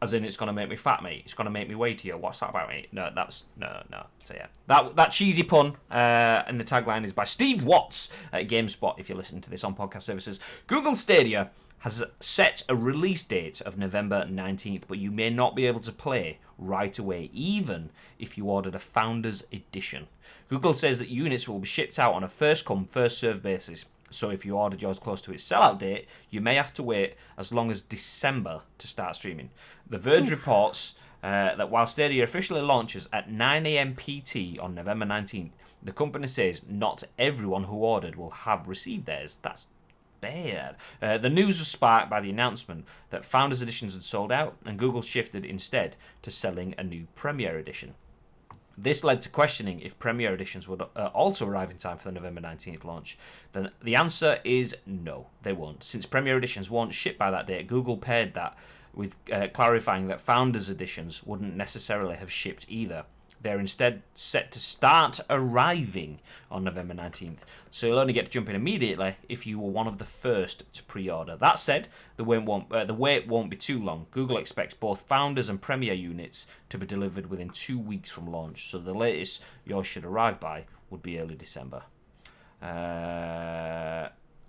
As in, it's going to make me fat, mate. It's going to make me weightier. What's that about, mate? No. So yeah, that cheesy pun and the tagline is by Steve Watts at GameSpot. If you're listening to this on podcast services, Google Stadia has set a release date of November 19th, but you may not be able to play right away, even if you ordered a Founders Edition. Google says that units will be shipped out on a first-come, first-served basis. So if you ordered yours close to its sellout date, you may have to wait as long as December to start streaming. The Verge reports that while Stadia officially launches at 9 a.m. PT on November 19th, the company says not everyone who ordered will have received theirs. That's bad. The news was sparked by the announcement that Founders Editions had sold out, and Google shifted instead to selling a new Premier Edition. This led to questioning if Premier Editions would also arrive in time for the November 19th launch. Then the answer is no, they won't. Since Premier Editions won't ship by that date, Google paired that with clarifying that Founders Editions wouldn't necessarily have shipped either. They're instead set to start arriving on November 19th, so you'll only get to jump in immediately if you were one of the first to pre-order. That said, the wait won't be too long. Google expects both Founders and Premier units to be delivered within 2 weeks from launch, so the latest yours should arrive by would be early December.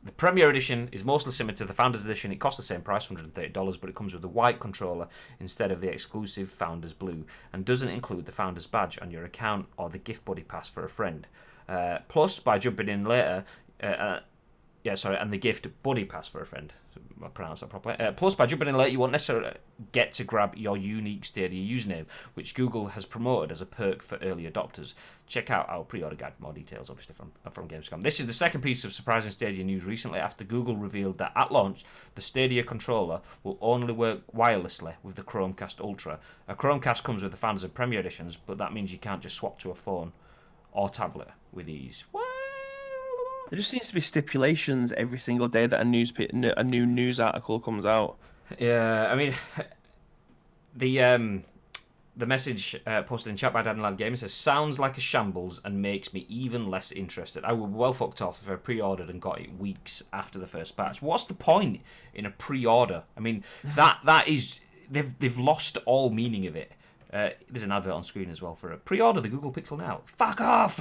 The Premier Edition is mostly similar to the Founders Edition. It costs the same price, $130, but it comes with a white controller instead of the exclusive Founders Blue, and doesn't include the Founders badge on your account or the gift buddy pass for a friend. Plus, by jumping in later, and the gift buddy pass for a friend. I pronounced that properly. Plus, by jumping in late, you won't necessarily get to grab your unique Stadia username, which Google has promoted as a perk for early adopters. Check out our pre-order guide for more details, obviously, from Gamescom. This is the second piece of surprising Stadia news recently after Google revealed that at launch, the Stadia controller will only work wirelessly with the Chromecast Ultra. A Chromecast comes with the Founders and Premier Editions, but that means you can't just swap to a phone or tablet with ease. What? There just seems to be stipulations every single day that a new news article comes out. Yeah, I mean, the message posted in chat by Dan Lad Gamer says, sounds like a shambles and makes me even less interested. I would be well fucked off if I pre-ordered and got it weeks after the first patch. What's the point in a pre-order? I mean, that is... They've lost all meaning of it. There's an advert on screen as well for a pre-order the Google Pixel now. Fuck off!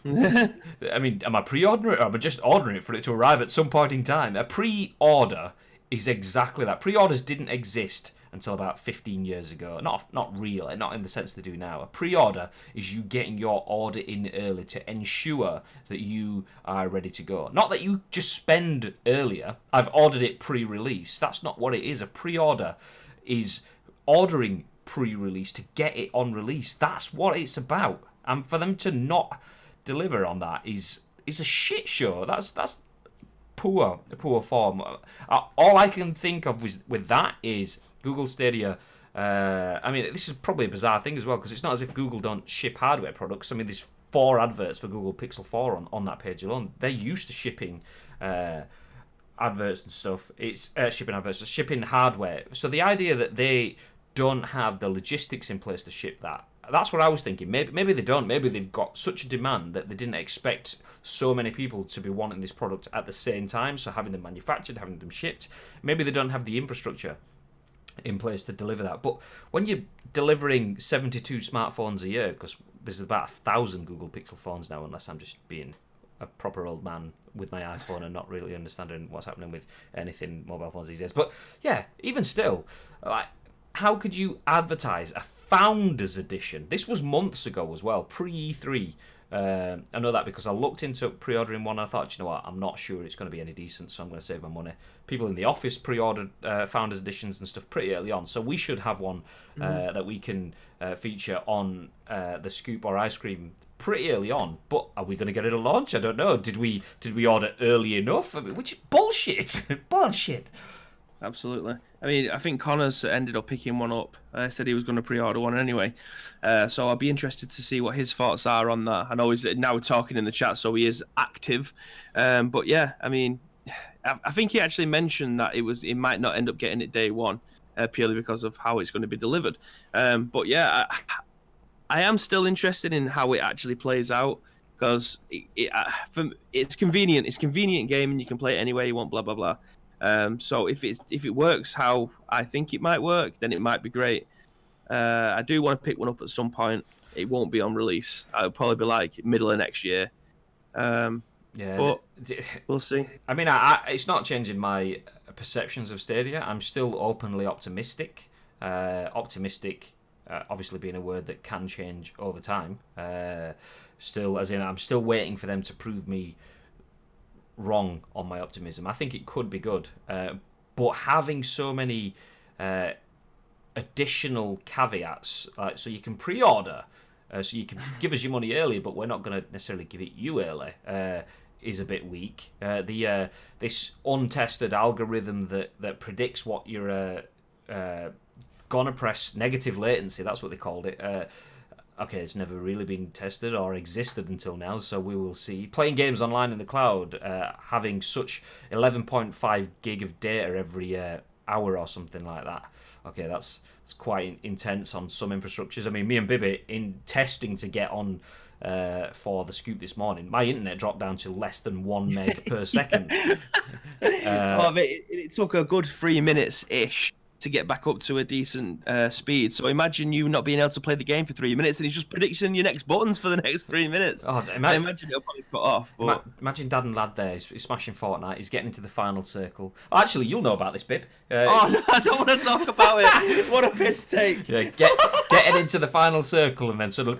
I mean, am I pre-ordering it or am I just ordering it for it to arrive at some point in time? A pre-order is exactly that. Pre-orders didn't exist until about 15 years ago. Not really, not in the sense they do now. A pre-order is you getting your order in early to ensure that you are ready to go. Not that you just spend earlier. I've ordered it pre-release. That's not what it is. A pre-order is ordering pre-release to get it on release. That's what it's about. And for them to not deliver on that is a shit show. That's poor form. All I can think of with that is Google Stadia. I mean, this is probably a bizarre thing as well, because it's not as if Google don't ship hardware products. I mean, there's 4 adverts for Google Pixel 4 on that page alone. They're used to shipping adverts and stuff. It's shipping hardware. So the idea that they don't have the logistics in place to ship that's what I was thinking. Maybe they don't. Maybe they've got such a demand that they didn't expect so many people to be wanting this product at the same time, so having them manufactured, having them shipped. Maybe they don't have the infrastructure in place to deliver that. But when you're delivering 72 smartphones a year, because there's about 1,000 Google Pixel phones now, unless I'm just being a proper old man with my iPhone and not really understanding what's happening with anything mobile phones these days. But yeah, even still, like, how could you advertise a Founders Edition? This was months ago as well, pre-E3. I know that because I looked into pre-ordering one and I thought, you know what, I'm not sure it's going to be any decent, so I'm going to save my money. People in the office pre-ordered Founders Editions and stuff pretty early on, so we should have one that we can feature on the Scoop or Ice Cream pretty early on. But are we going to get it at launch? I don't know. Did we order early enough? I mean, which is bullshit. Bullshit. Absolutely. I mean, I think Connor's ended up picking one up. Said he was going to pre-order one anyway. So I'll be interested to see what his thoughts are on that. I know he's now talking in the chat, so he is active. But yeah, I mean, I think he actually mentioned that it might not end up getting it day one, purely because of how it's going to be delivered. But yeah, I am still interested in how it actually plays out, because it's convenient. It's a convenient game, and you can play it any way you want. Blah blah blah. So if it works how I think it might work, then it might be great. I do want to pick one up at some point. It won't be on release. It'll probably be like middle of next year. But we'll see. I mean, it's not changing my perceptions of Stadia. I'm still openly optimistic. Obviously being a word that can change over time. Still, as in, I'm still waiting for them to prove me wrong on my optimism. I think it could be good, but having so many additional caveats, so you can pre-order, so you can give us your money early, but we're not going to necessarily give it you early, is a bit weak. This untested algorithm that predicts what you're gonna press, negative latency, that's what they called it. Okay, it's never really been tested or existed until now, so we will see. Playing games online in the cloud, having such 11.5 gig of data every hour or something like that. Okay, that's quite intense on some infrastructures. I mean, me and Bibby, in testing to get on for the Scoop this morning, my internet dropped down to less than 1 meg per second. It took a good 3 minutes-ish to get back up to a decent speed. So imagine you not being able to play the game for 3 minutes, and he's just predicting your next buttons for the next 3 minutes. Oh, I imagine it'll probably cut off. But... Imagine Dad and Lad there. He's smashing Fortnite. He's getting into the final circle. Oh, actually, you'll know about this, Bib. Oh, no, I don't want to talk about it. What a piss take. Yeah, getting into the final circle and then suddenly...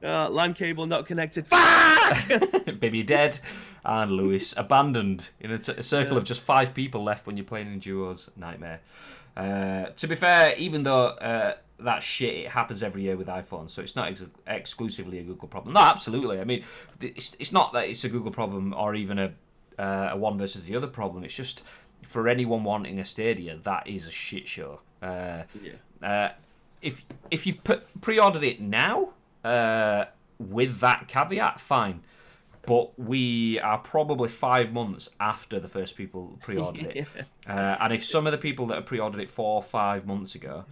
LAN cable not connected. Fuck! Baby dead. And Lewis abandoned in a circle of just 5 people left when you're playing in duos. Nightmare. To be fair, even though that shit, it happens every year with iPhones, so it's not exclusively a Google problem. No, absolutely. I mean, it's not that it's a Google problem or even a one versus the other problem. It's just for anyone wanting a Stadia, that is a shit show. If you've pre-ordered it now with that caveat, fine. but we are probably 5 months after the first people pre-ordered it. And if some of the people that have pre-ordered it 4 or 5 months ago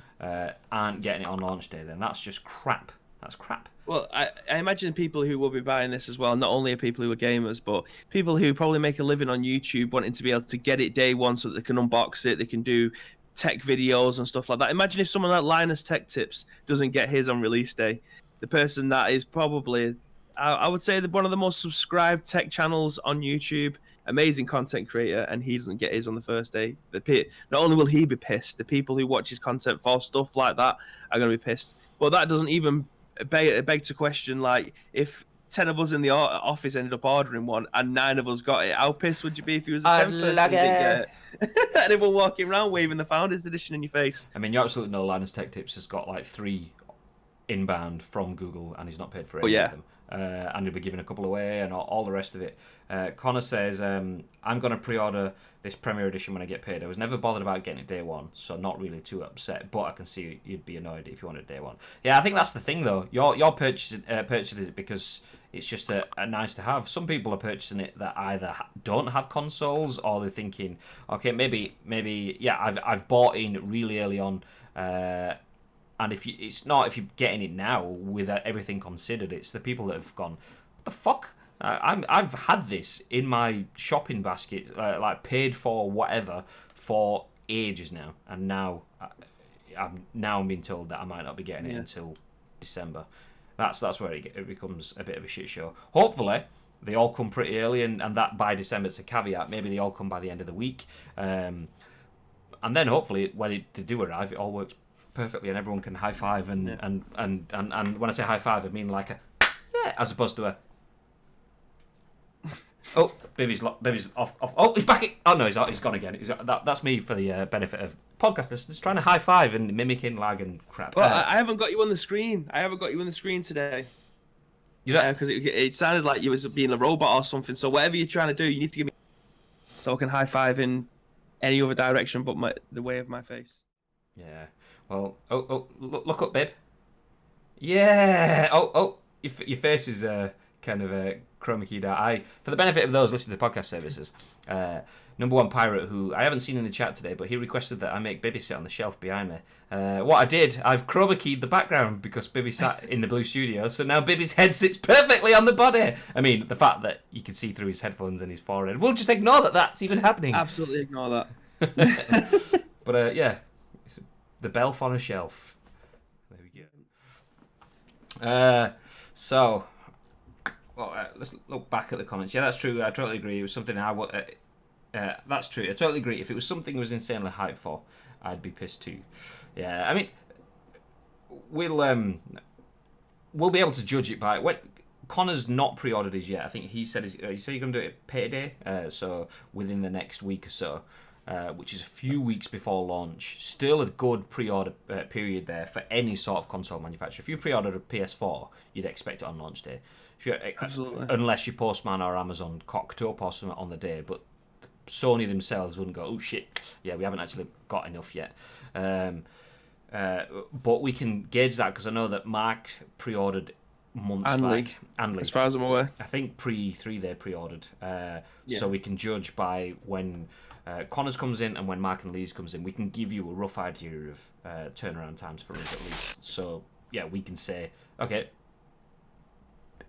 aren't getting it on launch day, then that's just crap. That's crap. Well, I imagine people who will be buying this as well, not only are people who are gamers, but people who probably make a living on YouTube wanting to be able to get it day one so that they can unbox it, they can do tech videos and stuff like that. Imagine if someone like Linus Tech Tips doesn't get his on release day. The person that is probably, I would say, one of the most subscribed tech channels on YouTube, amazing content creator, and he doesn't get his on the first day. Not only will he be pissed, the people who watch his content for stuff like that are going to be pissed. But that doesn't even beg to question, like, if 10 of us in the office ended up ordering one and 9 of us got it, how pissed would you be if you was the 10th person who didn't get it? And everyone walking around waving the Founders Edition in your face. I mean, you absolutely know Linus Tech Tips has got like 3 inbound from Google and he's not paid for any of them. And he'll be giving a couple away and all the rest of it. Connor says, I'm going to pre-order this Premier Edition when I get paid. I was never bothered about getting it day one, so not really too upset, but I can see you'd be annoyed if you wanted day one. Yeah, I think that's the thing, though. You're purchasing it because it's just a nice to have. Some people are purchasing it that either don't have consoles or they're thinking, okay, maybe, yeah, I've bought in really early on, and if you're getting it now with everything considered, it's the people that have gone, what the fuck? I've had this in my shopping basket, like paid for whatever, for ages now, and now I'm being told that I might not be getting it until December. That's where it becomes a bit of a shit show. Hopefully, they all come pretty early, and that by December it's a caveat. Maybe they all come by the end of the week, and then hopefully when they do arrive, it all works perfectly, and everyone can high five and when I say high five, I mean like a yeah, as opposed to a oh, baby's off. Oh, he's back. Oh no, he's gone again. That's me for the benefit of podcast listeners trying to high five and mimicking lag and crap. Well, I haven't got you on the screen. I haven't got you on the screen today. You know, because it sounded like you was being a robot or something. So whatever you're trying to do, you need to give me so I can high five in any other direction but the way of my face. Yeah. Well, look up, babe. Yeah. Oh, your face is kind of chroma keyed out. For the benefit of those listening to podcast services, number one pirate who I haven't seen in the chat today, but he requested that I make Bibby sit on the shelf behind me. What I did, I've chroma keyed the background because Bibby sat in the blue studio, so now Bibby's head sits perfectly on the body. I mean, the fact that you can see through his headphones and his forehead, we'll just ignore that that's even happening. Absolutely ignore that. But yeah, it's the Belf on a shelf. There we go. So. Well, let's look back at the comments. Yeah, that's true. I totally agree. It was something that's true. I totally agree. If it was something I was insanely hyped for, I'd be pissed too. Yeah, I mean, we'll be able to judge it by when Connor's not pre-ordered his yet. I think he said you're going to do it payday, so within the next week or so, which is a few weeks before launch. Still a good pre-order period there for any sort of console manufacturer. If you pre-ordered a PS4, you'd expect it on launch day. Absolutely. Unless your Postman or Amazon cocked up or something on the day, but Sony themselves wouldn't go, oh shit, yeah, we haven't actually got enough yet. But we can gauge that because I know that Mark pre-ordered months back. And as far as I'm aware. I think pre-3 they pre-ordered. So we can judge by when Connors comes in and when Mark and Lee's comes in. We can give you a rough idea of turnaround times for us at least. So yeah, we can say, okay,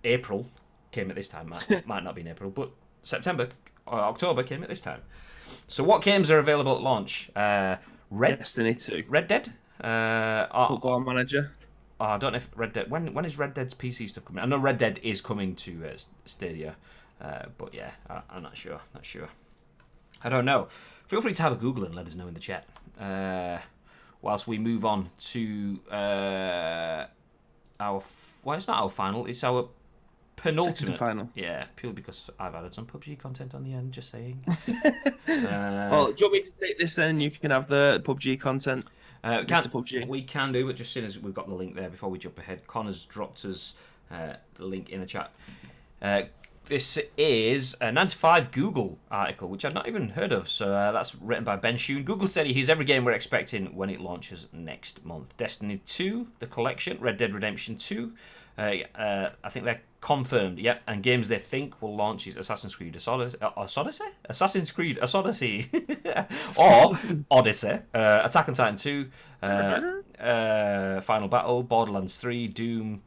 April came at this time. Might not be in April, but September or October came at this time. So what games are available at launch? Destiny 2. Red Dead? Football Manager. I don't know if Red Dead... When is Red Dead's PC stuff coming? I know Red Dead is coming to Stadia, but yeah, I'm not sure. I don't know. Feel free to have a Google and let us know in the chat. Whilst we move on to our... Well, it's not our final, it's our penultimate. Second to final. Yeah, purely because I've added some PUBG content on the end, just saying. Well, do you want me to take this then? You can have the PUBG content. PUBG. We can do, but just as soon as we've got the link there before we jump ahead, Connor's dropped us the link in the chat. This is a 95 Google article, which I've not even heard of. So that's written by Ben Shune. Google Stadia, here's every game we're expecting when it launches next month. Destiny 2, The Collection, Red Dead Redemption 2. I think they're confirmed, yep. And games they think will launch is Assassin's Creed Odyssey? Assassin's Creed Odyssey. Or Odyssey. Attack on Titan 2. Final Battle, Borderlands 3, Doom,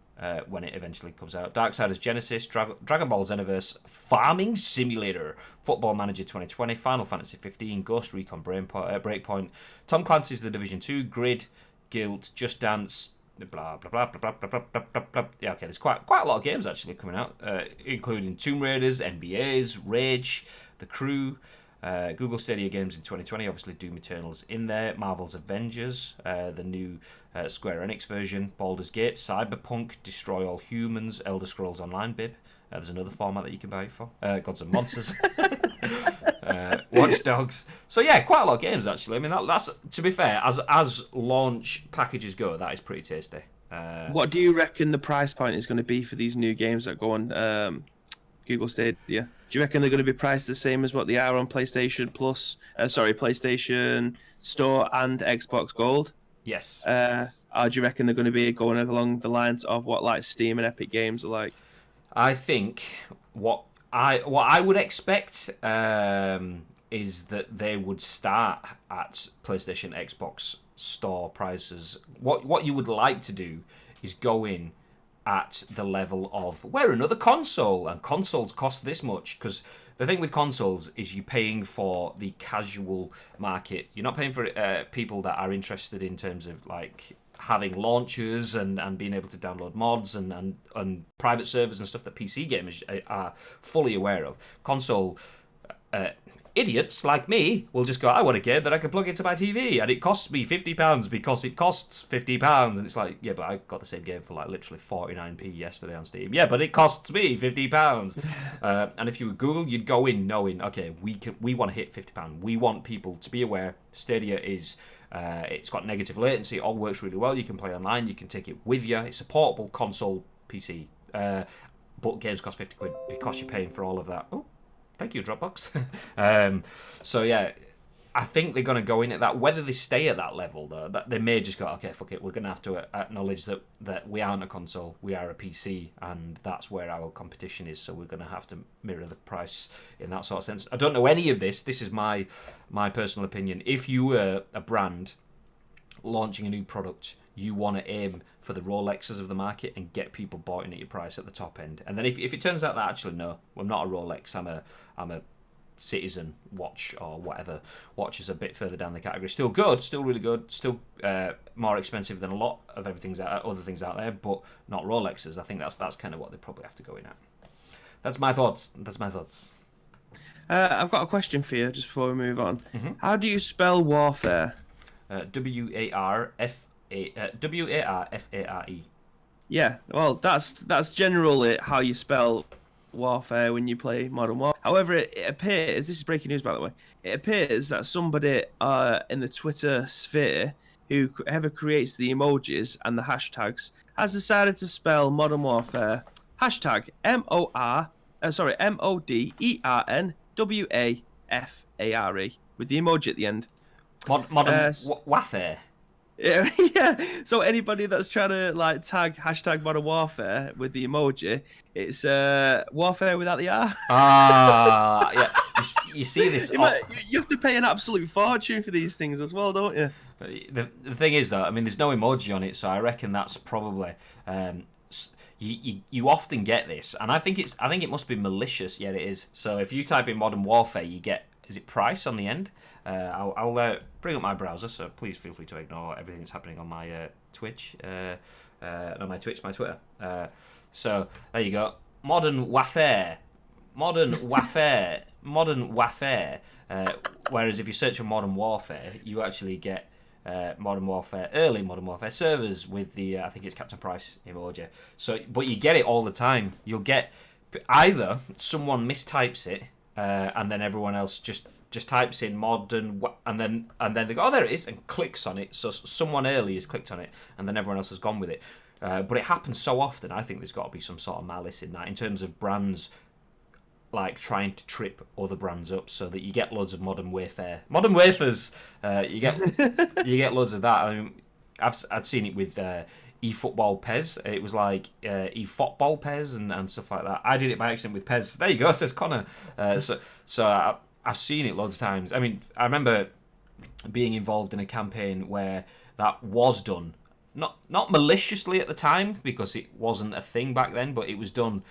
when it eventually comes out. Darksiders Genesis, Dragon Ball Xenoverse, Farming Simulator, Football Manager 2020, Final Fantasy 15, Ghost Recon Breakpoint, Tom Clancy's The Division 2, Grid, Guild, Just Dance, blah blah blah blah blah blah blah blah blah. Yeah, okay, there's quite a lot of games actually coming out, including Tomb Raiders, NBA's, Rage, The Crew. Google Stadia games in 2020, obviously Doom Eternal's in there, Marvel's Avengers, the new Square Enix version, Baldur's Gate, Cyberpunk, Destroy All Humans, Elder Scrolls Online, Bib. There's another format that you can buy it for. Gods and Monsters, Watch Dogs. So yeah, quite a lot of games actually. I mean, that's to be fair, as launch packages go, that is pretty tasty. What do you reckon the price point is going to be for these new games that go on Google Stadia? Do you reckon they're going to be priced the same as what they are on PlayStation Plus? PlayStation Store and Xbox Gold? Yes. Or do you reckon they're going to be going along the lines of what like Steam and Epic Games are like? I think what I would expect is that they would start at PlayStation, Xbox Store prices. What you would like to do is go in at the level of we're another console, and consoles cost this much, because the thing with consoles is you're paying for the casual market. You're not paying for people that are interested in terms of like having launchers and being able to download mods and private servers and stuff that PC gamers are fully aware of. Console idiots like me will just go, I want a game that I can plug into my TV and it costs me £50 because it costs £50. And it's like, yeah, but I got the same game for like literally 49p yesterday on Steam. Yeah, but it costs me £50. And if you were Google, you'd go in knowing, okay, we want to hit £50. We want people to be aware Stadia is... it's got negative latency, it all works really well, you can play online, you can take it with you, it's a portable console PC, but games cost £50 because you're paying for all of that. Oh, thank you, Dropbox. So yeah, I think they're going to go in at that. Whether they stay at that level, though, that they may just go, okay, fuck it, we're going to have to acknowledge that we aren't a console, we are a PC, and that's where our competition is, so we're going to have to mirror the price in that sort of sense. I don't know any of this. This is my personal opinion. If you were a brand launching a new product, you want to aim for the Rolexes of the market and get people bought in at your price at the top end. And then if it turns out that actually, no, I'm not a Rolex, I'm a Citizen watch or whatever watch is a bit further down the category, still good, still really good, still more expensive than a lot of other things out there, but not Rolexes. I think that's kind of what they probably have to go in at. That's my thoughts. I've got a question for you just before we move on. Mm-hmm. How do you spell warfare? WARFARE. Yeah, well, that's generally how you spell warfare when you play Modern Warfare. However, it appears, this is breaking news by the way, it appears that somebody in the Twitter sphere who ever creates the emojis and the hashtags has decided to spell Modern Warfare hashtag MODERNWAFARE with the emoji at the end. Modern Warfare. Yeah. So anybody that's trying to like tag hashtag Modern Warfare with the emoji, it's warfare without the R. Yeah. You see this. You have to pay an absolute fortune for these things as well, don't you? The thing is, though, I mean, there's no emoji on it, so I reckon that's probably. You often get this, and I think it must be malicious. Yet it is. So if you type in Modern Warfare, you get, is it price on the end? I'll bring up my browser, so please feel free to ignore everything that's happening on my Twitch, not my Twitch, my Twitter. So there you go, Modern Warfare. Whereas if you search for Modern Warfare, you actually get Modern Warfare, early Modern Warfare servers with the I think it's Captain Price emoji. So, but you get it all the time. You'll get either someone mistypes it, and then everyone else just types in modern, and then they go, oh, there it is, and clicks on it. So someone early has clicked on it, and then everyone else has gone with it. But it happens so often. I think there's got to be some sort of malice in that, in terms of brands like trying to trip other brands up, so that you get loads of modern modern wafers. You get loads of that. I mean, I'd seen it with eFootball Pez. It was like eFootball Pez and stuff like that. I did it by accident with Pez. There you go, says Connor. So I've seen it loads of times. I mean, I remember being involved in a campaign where that was done, not maliciously at the time, because it wasn't a thing back then, but it was done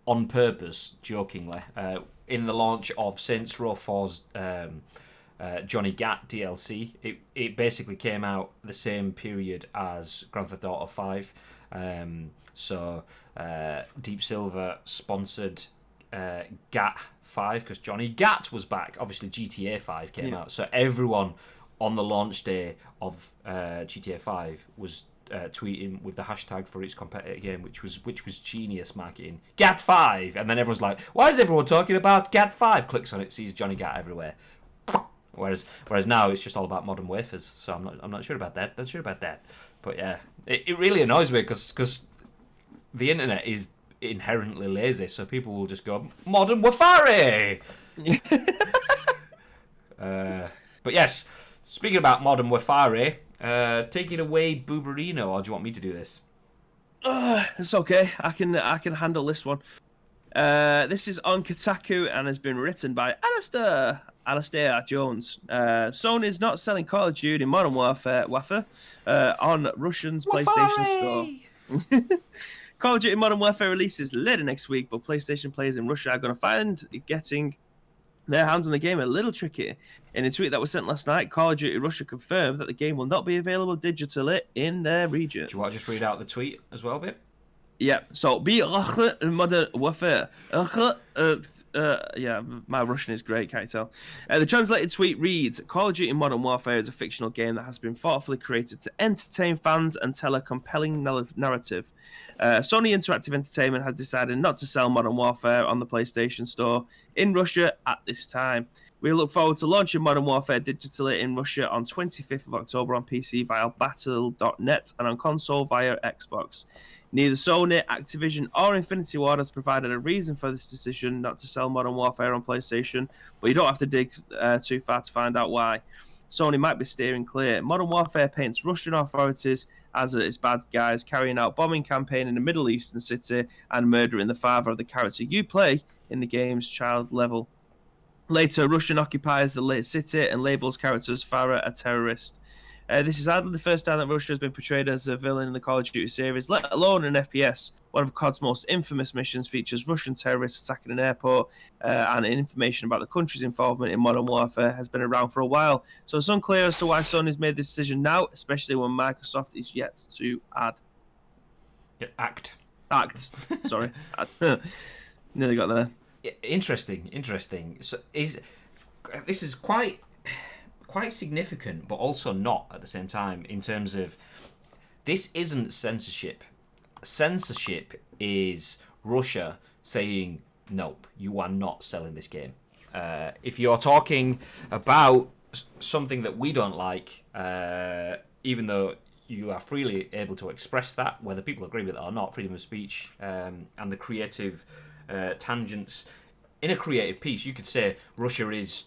on purpose, jokingly, in the launch of Saints Row 4's Johnny Gat DLC. It basically came out the same period as Grand Theft Auto 5. So Deep Silver sponsored Gat 5 because Johnny Gat was back. Obviously GTA 5 came out, so everyone on the launch day of GTA 5 was tweeting with the hashtag for its competitor game, which was genius marketing. Gat 5, and then everyone's like, "Why is everyone talking about Gat 5?" Clicks on it, sees Johnny Gat everywhere. Whereas now it's just all about modern wafers. So I'm not sure about that. Not sure about that. But yeah, it really annoys me because the internet is inherently lazy, so people will just go modern wafari. But yes, speaking about modern wafari, take it away, Booberino, or do you want me to do this? It's okay. I can handle this one. This is on Kotaku and has been written by Alastair Jones. Sony's not selling Call of Duty Modern Warfare on Russian's PlayStation Store. Call of Duty Modern Warfare releases later next week, but PlayStation players in Russia are going to find getting their hands on the game a little tricky. In a tweet that was sent last night, Call of Duty Russia confirmed that the game will not be available digitally in their region. Do you want to just read out the tweet as well, bit? Yeah, so be Modern Warfare. Yeah, my Russian is great, can't you tell? The translated tweet reads, Call of Duty Modern Warfare is a fictional game that has been thoughtfully created to entertain fans and tell a compelling narrative. Sony Interactive Entertainment has decided not to sell Modern Warfare on the PlayStation Store in Russia at this time. We look forward to launching Modern Warfare digitally in Russia on 25th of October on PC via battle.net and on console via Xbox. Neither Sony, Activision, or Infinity Ward has provided a reason for this decision not to sell Modern Warfare on PlayStation, but you don't have to dig too far to find out why. Sony might be steering clear. Modern Warfare paints Russian authorities as its bad guys carrying out bombing campaign in a Middle Eastern city and murdering the father of the character you play in the game's child level. Later, Russian occupies the city and labels characters Farah a terrorist. This is hardly the first time that Russia has been portrayed as a villain in the Call of Duty series, let alone in FPS. One of COD's most infamous missions features Russian terrorists attacking an airport, and information about the country's involvement in Modern Warfare has been around for a while. So it's unclear as to why Sony's made this decision now, especially when Microsoft is yet to act. Sorry. Nearly got there. Interesting. So this is quite significant, but also not at the same time, in terms of this isn't censorship. Censorship is Russia saying, nope, you are not selling this game. If you're talking about something that we don't like, even though you are freely able to express that, whether people agree with it or not, freedom of speech, and the creative tangents. In a creative piece, you could say Russia is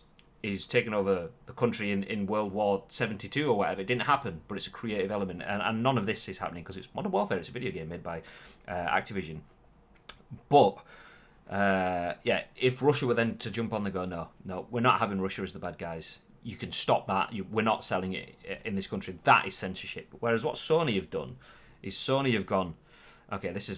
taking over the country in World War 72 or whatever. It didn't happen, but it's a creative element, and none of this is happening because it's Modern Warfare. It's a video game made by Activision. But if Russia were then to jump on the go, no, we're not having Russia as the bad guys. You can stop that. We're not selling it in this country. That is censorship. Whereas what Sony have done is Sony have gone, okay, this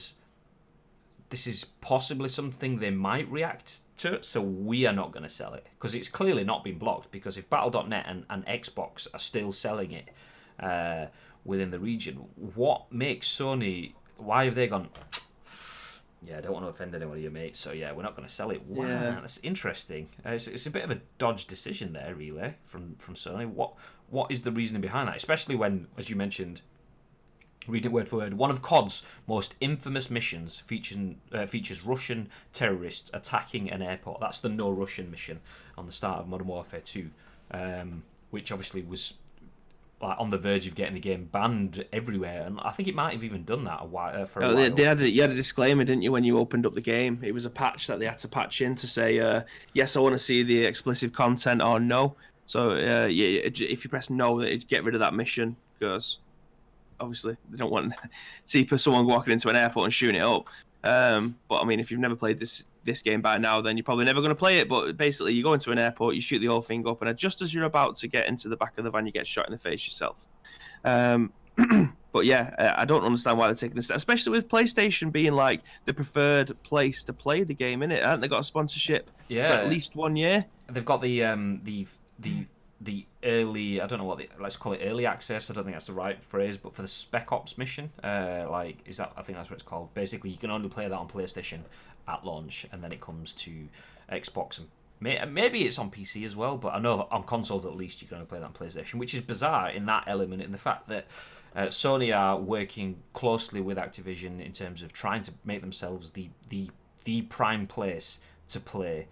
is possibly something they might react to, so we are not going to sell it. Because it's clearly not been blocked, because if Battle.net and Xbox are still selling it within the region, what makes Sony... Why have they gone, yeah, I don't want to offend anyone of your mates, so yeah, we're not going to sell it. Wow, yeah. That's interesting. It's a bit of a dodge decision there, really, from Sony. What is the reasoning behind that? Especially when, as you mentioned, read it word for word, one of COD's most infamous missions features Russian terrorists attacking an airport. That's the No Russian mission on the start of Modern Warfare 2, which obviously was like on the verge of getting the game banned everywhere, and I think it might have even done that for a Oh, while. you had a disclaimer, didn't you, when you opened up the game? It was a patch that they had to patch in to say, yes, I want to see the explicit content, or no. So if you press no, it get rid of that mission, because obviously they don't want to see someone walking into an airport and shooting it up. But I mean, if you've never played this game by now, then you're probably never going to play it. But basically, you go into an airport, you shoot the whole thing up, and just as you're about to get into the back of the van, you get shot in the face yourself. But yeah, I don't understand why they're taking this, especially with PlayStation being like the preferred place to play the game, innit? Haven't they got a sponsorship for at least 1 year? They've got the early, I don't know let's call it early access. I don't think that's the right phrase, but for the Spec Ops mission, I think that's what it's called. Basically, you can only play that on PlayStation at launch, and then it comes to Xbox and maybe it's on PC as well. But I know on consoles at least you can only play that on PlayStation, which is bizarre in that element, in the fact that Sony are working closely with Activision in terms of trying to make themselves the prime place to play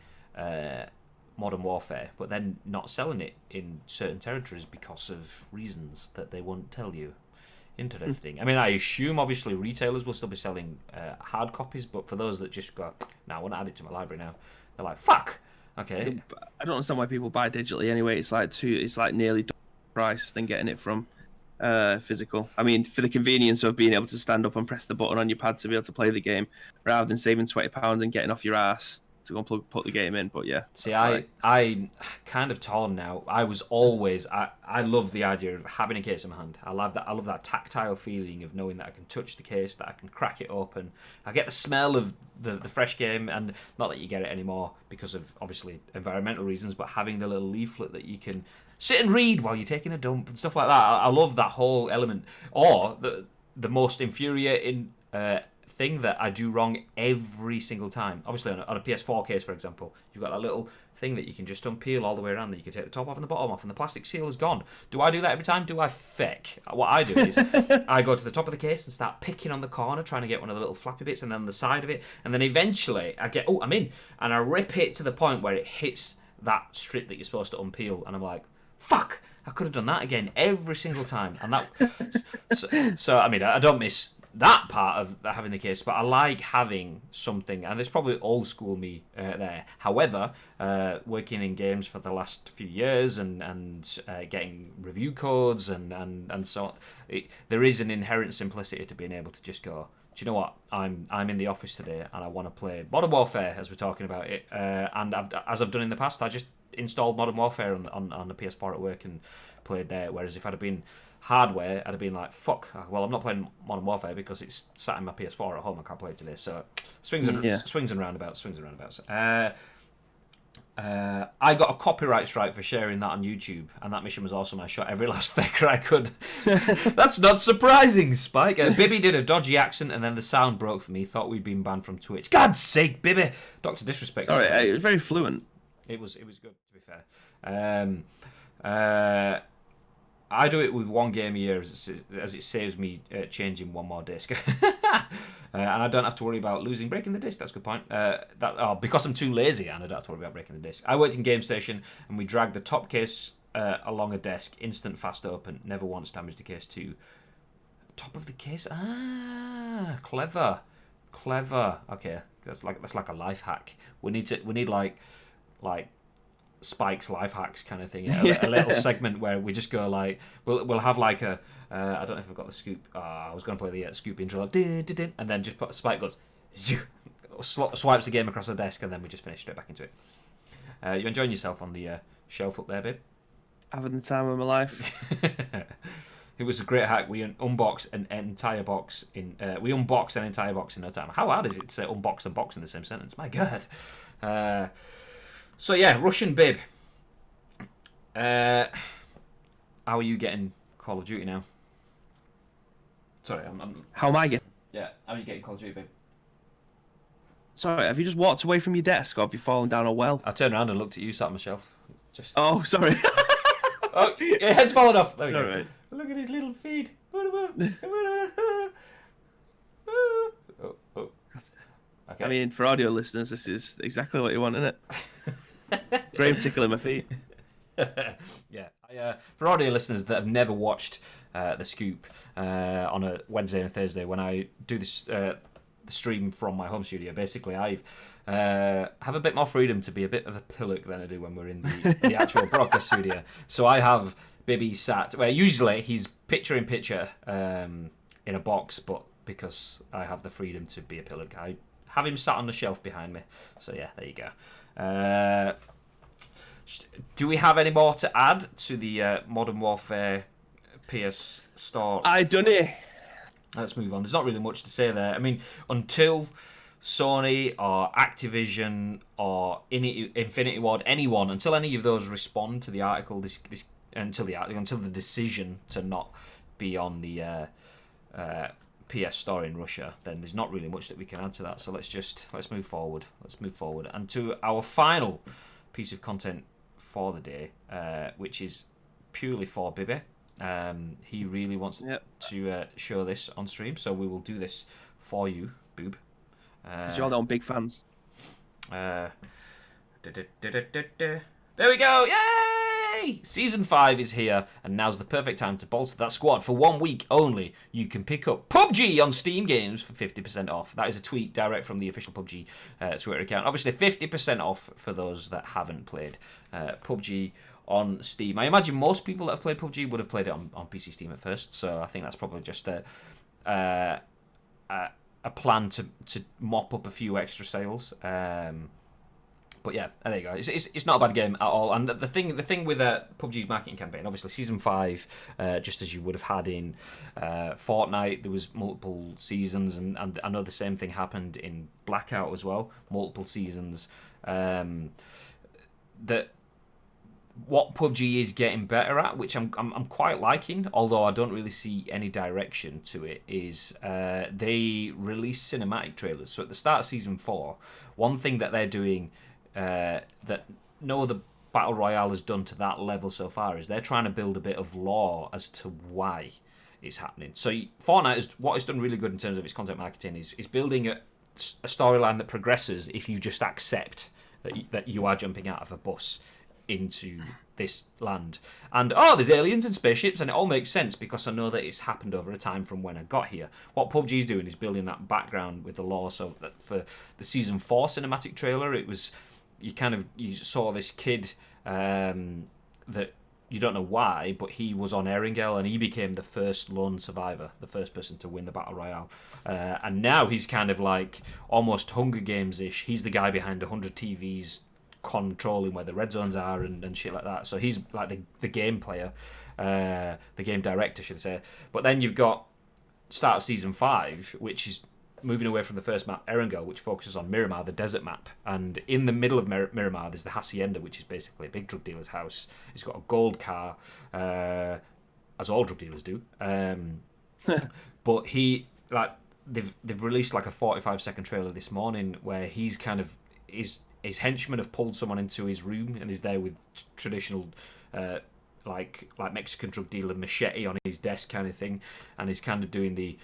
Modern Warfare, but then not selling it in certain territories because of reasons that they won't tell you. Interesting. I mean, I assume obviously retailers will still be selling hard copies, but for those that just go, "Nah, I want to add it to my library now," they're like, "Fuck." Okay. I don't understand why people buy digitally anyway. It's like nearly double the price than getting it from physical. I mean, for the convenience of being able to stand up and press the button on your pad to be able to play the game, rather than saving £20 and getting off your ass to go and put the game in. But yeah, see, I kind of torn now. I was always I love the idea of having a case in my hand. I love that tactile feeling of knowing that I can touch the case, that I can crack it open. I get the smell of the fresh game, and not that you get it anymore because of obviously environmental reasons, but having the little leaflet that you can sit and read while you're taking a dump and stuff like that. I love that whole element. Or the most infuriating thing that I do wrong every single time. Obviously, on a PS4 case, for example, you've got that little thing that you can just unpeel all the way around, that you can take the top off and the bottom off, and the plastic seal is gone. Do I do that every time? Do I feck? What I do is I go to the top of the case and start picking on the corner, trying to get one of the little flappy bits, and then the side of it, and then eventually I get, I'm in, and I rip it to the point where it hits that strip that you're supposed to unpeel, and I'm like, fuck, I could have done that again every single time. And that, so I mean, I don't miss that part of having the case, but I like having something, and there's probably old school me there. However, working in games for the last few years and getting review codes and so on, there is an inherent simplicity to being able to just go, do you know what? I'm in the office today and I want to play Modern Warfare, as we're talking about it, and as I've done in the past, I just installed Modern Warfare on the PS4 at work and played there. Whereas if I'd have been hardware, I'd have been like, fuck, well, I'm not playing Modern Warfare because it's sat in my PS4 at home. I can't play it today. So swings and roundabouts. I got a copyright strike for sharing that on YouTube, and that mission was awesome. I shot every last fecker I could. That's not surprising, Spike. Bibby did a dodgy accent, and then the sound broke for me. Thought we'd been banned from Twitch. God's sake, Bibby! Dr. Disrespect. Sorry, it was very fluent. It was good, to be fair. I do it with one game a year as it saves me changing one more disc. And I don't have to worry about breaking the disc. That's a good point. Because I'm too lazy and I don't have to worry about breaking the disc. I worked in Game Station and we dragged the top case along a desk, instant fast open, never once damaged the case to top of the case. Ah, clever. Okay, that's like a life hack. We need like Spike's life hacks kind of thing, a little segment where we just go like we'll have like a I don't know if I've got the scoop. I was going to play the scoop intro, like, and then just Spike goes swipes the game across the desk, and then we just finish straight back into it. You enjoying yourself on the shelf up there, babe? Having the time of my life. It was a great hack. We unboxed an entire box in no time. How hard is it to say unbox and box in the same sentence? My God. So yeah, Russian Bib. How are you getting Call of Duty now? Sorry, How am I getting? Yeah, how are you getting Call of Duty, Bib? Sorry, have you just walked away from your desk, or have you fallen down a well? I turned around and looked at you sat on my shelf. Oh, sorry. Oh, your head's fallen off. There we go. Right. Look at his little feet. Okay. I mean, for audio listeners, this is exactly what you want, isn't it? Graham tickling my feet. Yeah. For audio listeners that have never watched The Scoop on a Wednesday and a Thursday, when I do this the stream from my home studio, basically I have a bit more freedom to be a bit of a pillock than I do when we're in the actual broadcast studio. So I have Bibby sat where usually he's picture in picture in a box, but because I have the freedom to be a pillock, I have him sat on the shelf behind me. So yeah, there you go. Do we have any more to add to the Modern Warfare PS Store? I done it. Let's move on. There's not really much to say there. I mean, until Sony or Activision or Infinity Ward, anyone, until any of those respond to the article, until the decision to not be on the PS Store in Russia, then there's not really much that we can add to that. So let's move forward. Let's move forward and to our final piece of content for the day, which is purely for Bibby. He really wants to show this on stream, so we will do this for you, Boob. Because you're all big fans. There we go! Yay! Season 5 is here, and now's the perfect time to bolster that squad. For 1 week only, you can pick up PUBG on Steam Games for 50% off. That is a tweet direct from the official PUBG Twitter account. Obviously, 50% off for those that haven't played PUBG on Steam. I imagine most people that have played PUBG would have played it on PC Steam at first, so I think that's probably just a plan to mop up a few extra sales. But yeah, there you go. It's not a bad game at all. And the thing with PUBG's marketing campaign, obviously Season 5, just as you would have had in Fortnite, there was multiple seasons, and I know the same thing happened in Blackout as well, multiple seasons. That what PUBG is getting better at, which I'm quite liking, although I don't really see any direction to it, is they release cinematic trailers. So at the start of Season 4, one thing that they're doing that no other Battle Royale has done to that level so far is they're trying to build a bit of lore as to why it's happening. So Fortnite, what it's done really good in terms of its content marketing is building a storyline that progresses if you just accept that you are jumping out of a bus into this land. And, there's aliens and spaceships, and it all makes sense because I know that it's happened over a time from when I got here. What PUBG is doing is building that background with the lore, so that for the Season 4 cinematic trailer, it was, you saw this kid that you don't know why, but he was on Erangel, and he became the first lone survivor, the first person to win the Battle Royale. And now he's kind of like almost Hunger Games-ish. He's the guy behind 100 TVs controlling where the red zones are and shit like that. So he's like the game player, the game director, should I say. But then you've got start of Season 5, which is moving away from the first map, Erangel, which focuses on Miramar, the desert map. And in the middle of Miramar, there's the Hacienda, which is basically a big drug dealer's house. It's got a gold car, as all drug dealers do. But they've released like a 45-second trailer this morning where he's kind of his henchmen have pulled someone into his room and is there with traditional like Mexican drug dealer machete on his desk kind of thing, and he's kind of doing the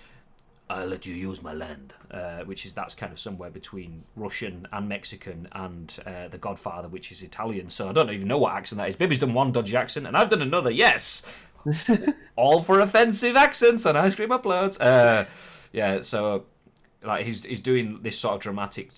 "I'll let you use my land," that's kind of somewhere between Russian and Mexican and The Godfather, which is Italian. So I don't even know what accent that is. Bibby's done one dodgy accent, and I've done another. Yes, all for offensive accents on Ice Cream Uploads. So like he's doing this sort of dramatic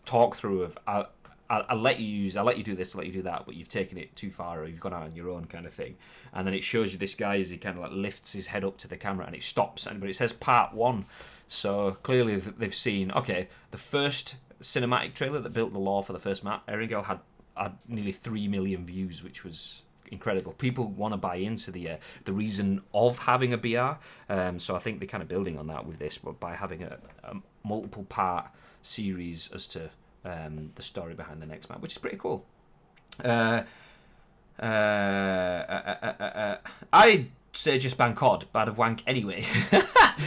talk through of I'll let you do this, I'll let you do that, but you've taken it too far or you've gone out on your own kind of thing. And then it shows you this guy as he kind of like lifts his head up to the camera and it stops, but it says Part 1. So clearly they've seen, okay, the first cinematic trailer that built the lore for the first map, Erangel, had nearly 3 million views, which was incredible. People want to buy into the reason of having a BR. So I think they're kind of building on that with this, but by having a multiple part series as to the story behind the next map, which is pretty cool. I say just ban COD, bad of wank anyway.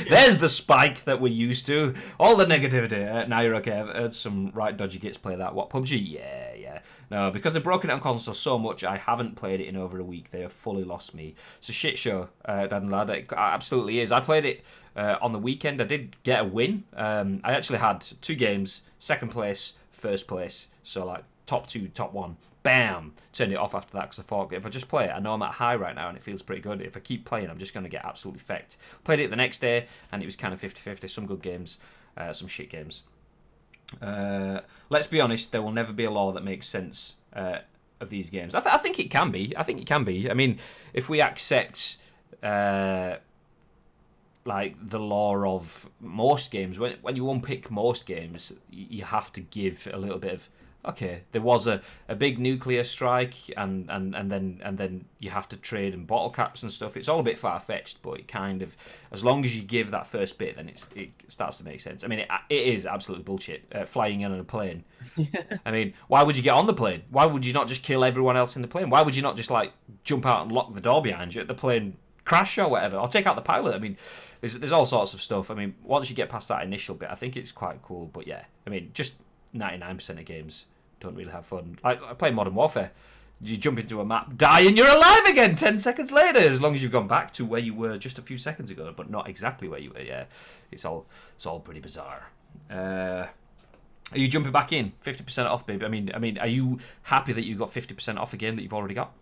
There's the spike that we're used to. All the negativity. Now you're okay. I've heard some right dodgy gits play that. What, PUBG? Yeah. No, because they've broken it on console so much, I haven't played it in over a week. They have fully lost me. It's a shit show, Dad and Lad. It absolutely is. I played it on the weekend. I did get a win. I actually had 2 games, second place, first place. So like top 2, top 1. bam, turned it off after that because I thought if I just play it, I know I'm at high right now and it feels pretty good. If I keep playing, I'm just going to get absolutely fecked. Played it the next day and it was kind of 50-50. Some good games, some shit games. Let's be honest, there will never be a law that makes sense of these games. I think it can be. I mean, if we accept like the law of most games, when you unpick most games, you have to give a little bit of, okay, there was a big nuclear strike and then you have to trade and bottle caps and stuff. It's all a bit far-fetched, but it kind of, as long as you give that first bit, then it starts to make sense. I mean, it is absolutely bullshit, flying in on a plane. I mean, why would you get on the plane? Why would you not just kill everyone else in the plane? Why would you not just, like, jump out and lock the door behind you at the plane crash or whatever, or take out the pilot? I mean, there's all sorts of stuff. I mean, once you get past that initial bit, I think it's quite cool. But yeah, I mean, just 99% of games don't really have fun. I play Modern Warfare. You jump into a map, die, and you're alive again 10 seconds later, as long as you've gone back to where you were just a few seconds ago, but not exactly where you were. Yeah, it's all pretty bizarre. Are you jumping back in? 50% off, baby. I mean, are you happy that you got 50% off a game that you've already got?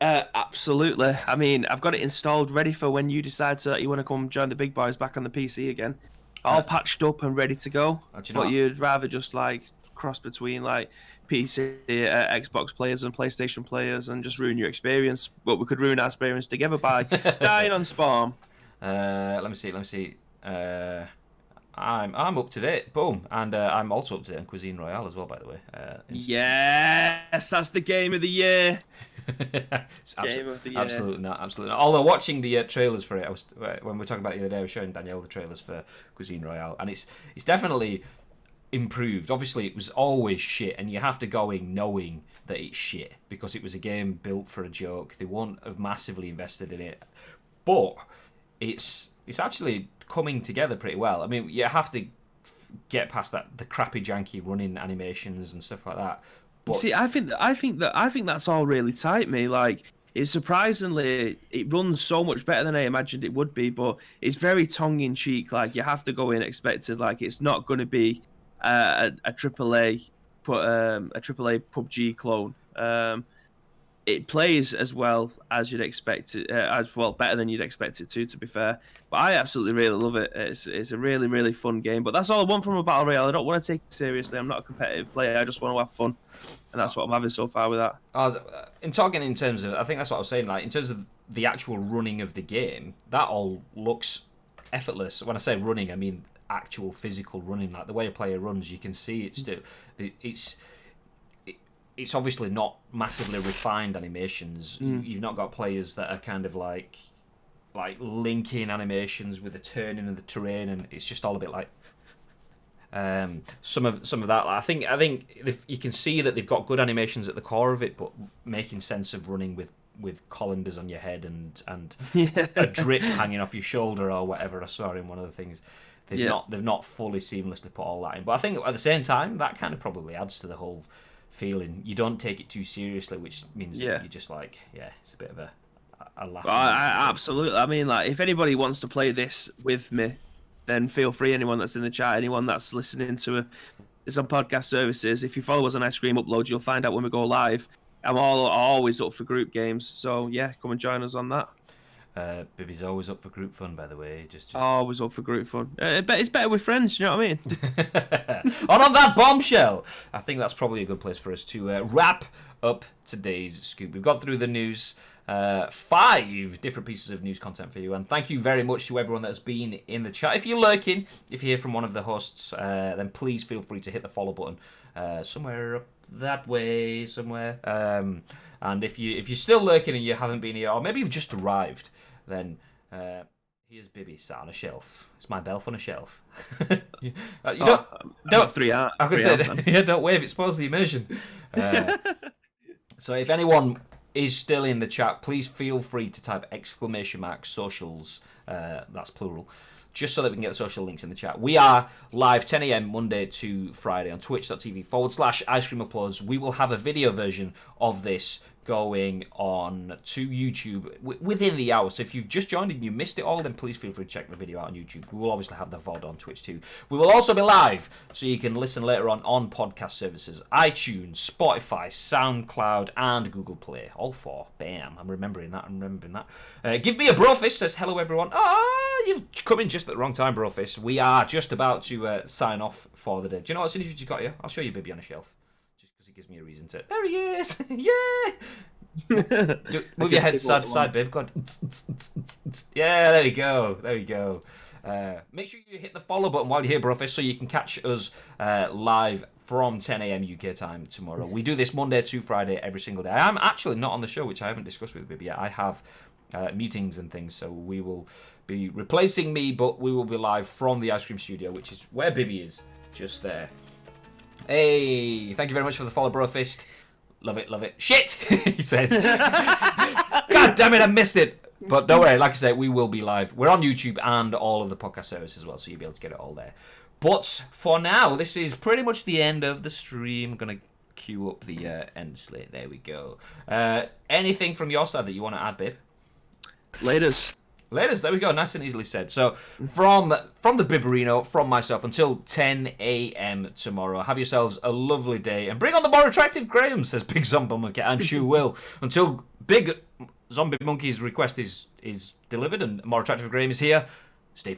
Absolutely. I mean, I've got it installed, ready for when you decide that you want to come join the big boys back on the PC again. All patched up and ready to go. But you'd rather just like cross between like PC, Xbox players and PlayStation players and just ruin your experience. But we could ruin our experience together by dying on spawn. Let me see. I'm up to date. Boom. And I'm also up to date on Cuisine Royale as well, by the way. Yes, that's the game of the year. Absolutely not. Although watching the trailers for it, when we were talking about it the other day, I was showing Danielle the trailers for Cuisine Royale, and it's definitely improved. Obviously, it was always shit, and you have to go in knowing that it's shit because it was a game built for a joke. They won't have massively invested in it, but it's actually coming together pretty well. I mean, you have to get past the crappy, janky running animations and stuff like that. But see, I think that's all really tight, me. Like, it's surprisingly, it runs so much better than I imagined it would be, but it's very tongue-in-cheek. Like, you have to go in expected, like, it's not going to be a AAA PUBG clone. It plays as well as you'd expect it, as well better than you'd expect it to be fair. But I absolutely really love it. It's a really, really fun game. But that's all I want from a battle royale. I don't want to take it seriously. I'm not a competitive player. I just want to have fun, and that's what I'm having so far with that. In talking in terms of, I think that's what I was saying. Like in terms of the actual running of the game, that all looks effortless. When I say running, I mean actual physical running. Like the way a player runs, you can see it's obviously not massively refined animations. You've not got players that are kind of like linking animations with the turning of the terrain, and it's just all a bit like some of that. I think you can see that they've got good animations at the core of it, but making sense of running with colanders on your head and a drip hanging off your shoulder or whatever I saw in one of the things. They've not fully seamlessly put all that in. But I think at the same time that kind of probably adds to the whole feeling. You don't take it too seriously, which means that you're just like, it's a bit of a laugh. Well, absolutely. I mean, like, if anybody wants to play this with me, then feel free. Anyone that's in the chat, anyone that's listening to this on podcast services, if you follow us on Ice Cream Upload, you'll find out when we go live. I'm always up for group games, so yeah, come and join us on that. Bibby's always up for group fun, by the way. Just always up for group fun. It's better with friends, you know what I mean? And on that bombshell, I think that's probably a good place for us to wrap up today's scoop. We've got through the news, 5 different pieces of news content for you, and thank you very much to everyone that's been in the chat. If you're lurking, if you hear from one of the hosts, then please feel free to hit the follow button somewhere up that way, somewhere. And if you're still lurking and you haven't been here, or maybe you've just arrived, then here's Bibby sat on a shelf. It's my belf on a shelf. Don't 3 hours. I could say, don't wave. It spoils the immersion. So if anyone is still in the chat, please feel free to type !socials. That's plural. Just so that we can get the social links in the chat. We are live 10 a.m. Monday to Friday on twitch.tv/Ice Cream Uploads. We will have a video version of this going on to YouTube within the hour. So if you've just joined and you missed it all, then please feel free to check the video out on YouTube. We will obviously have the VOD on Twitch too. We will also be live, so you can listen later on podcast services, iTunes, Spotify, SoundCloud, and Google Play. All four. Bam. I'm remembering that. Give me a brofist, says hello everyone. You've come in just at the wrong time, brofist. We are just about to sign off for the day. Do you know what? As soon as you've just got here, I'll show you Bibby on a shelf. Gives me a reason to. There he is! Yeah! Move your head side to side, babe. Go on. Yeah, there we go. Make sure you hit the follow button while you're here, brofist, so you can catch us live from 10 a.m. UK time tomorrow. We do this Monday to Friday every single day. I'm actually not on the show, which I haven't discussed with Bibby yet. I have meetings and things, so we will be replacing me, but we will be live from the ice cream studio, which is where Bibby is, just there. Hey, thank you very much for the follow, brofist. Love it. Shit, he says. God damn it, I missed it. But don't worry, like I said, we will be live. We're on YouTube and all of the podcast services as well, so you'll be able to get it all there. But for now, this is pretty much the end of the stream. I'm going to queue up the end slate. There we go. Anything from your side that you want to add, babe? Latest, there we go. Nice and easily said. So, from the Biberino, from myself, until 10 a.m. tomorrow, have yourselves a lovely day. And bring on the more attractive Graham, says Big Zombie Monkey. I'm sure will. Until Big Zombie Monkey's request is delivered and more attractive Graham is here,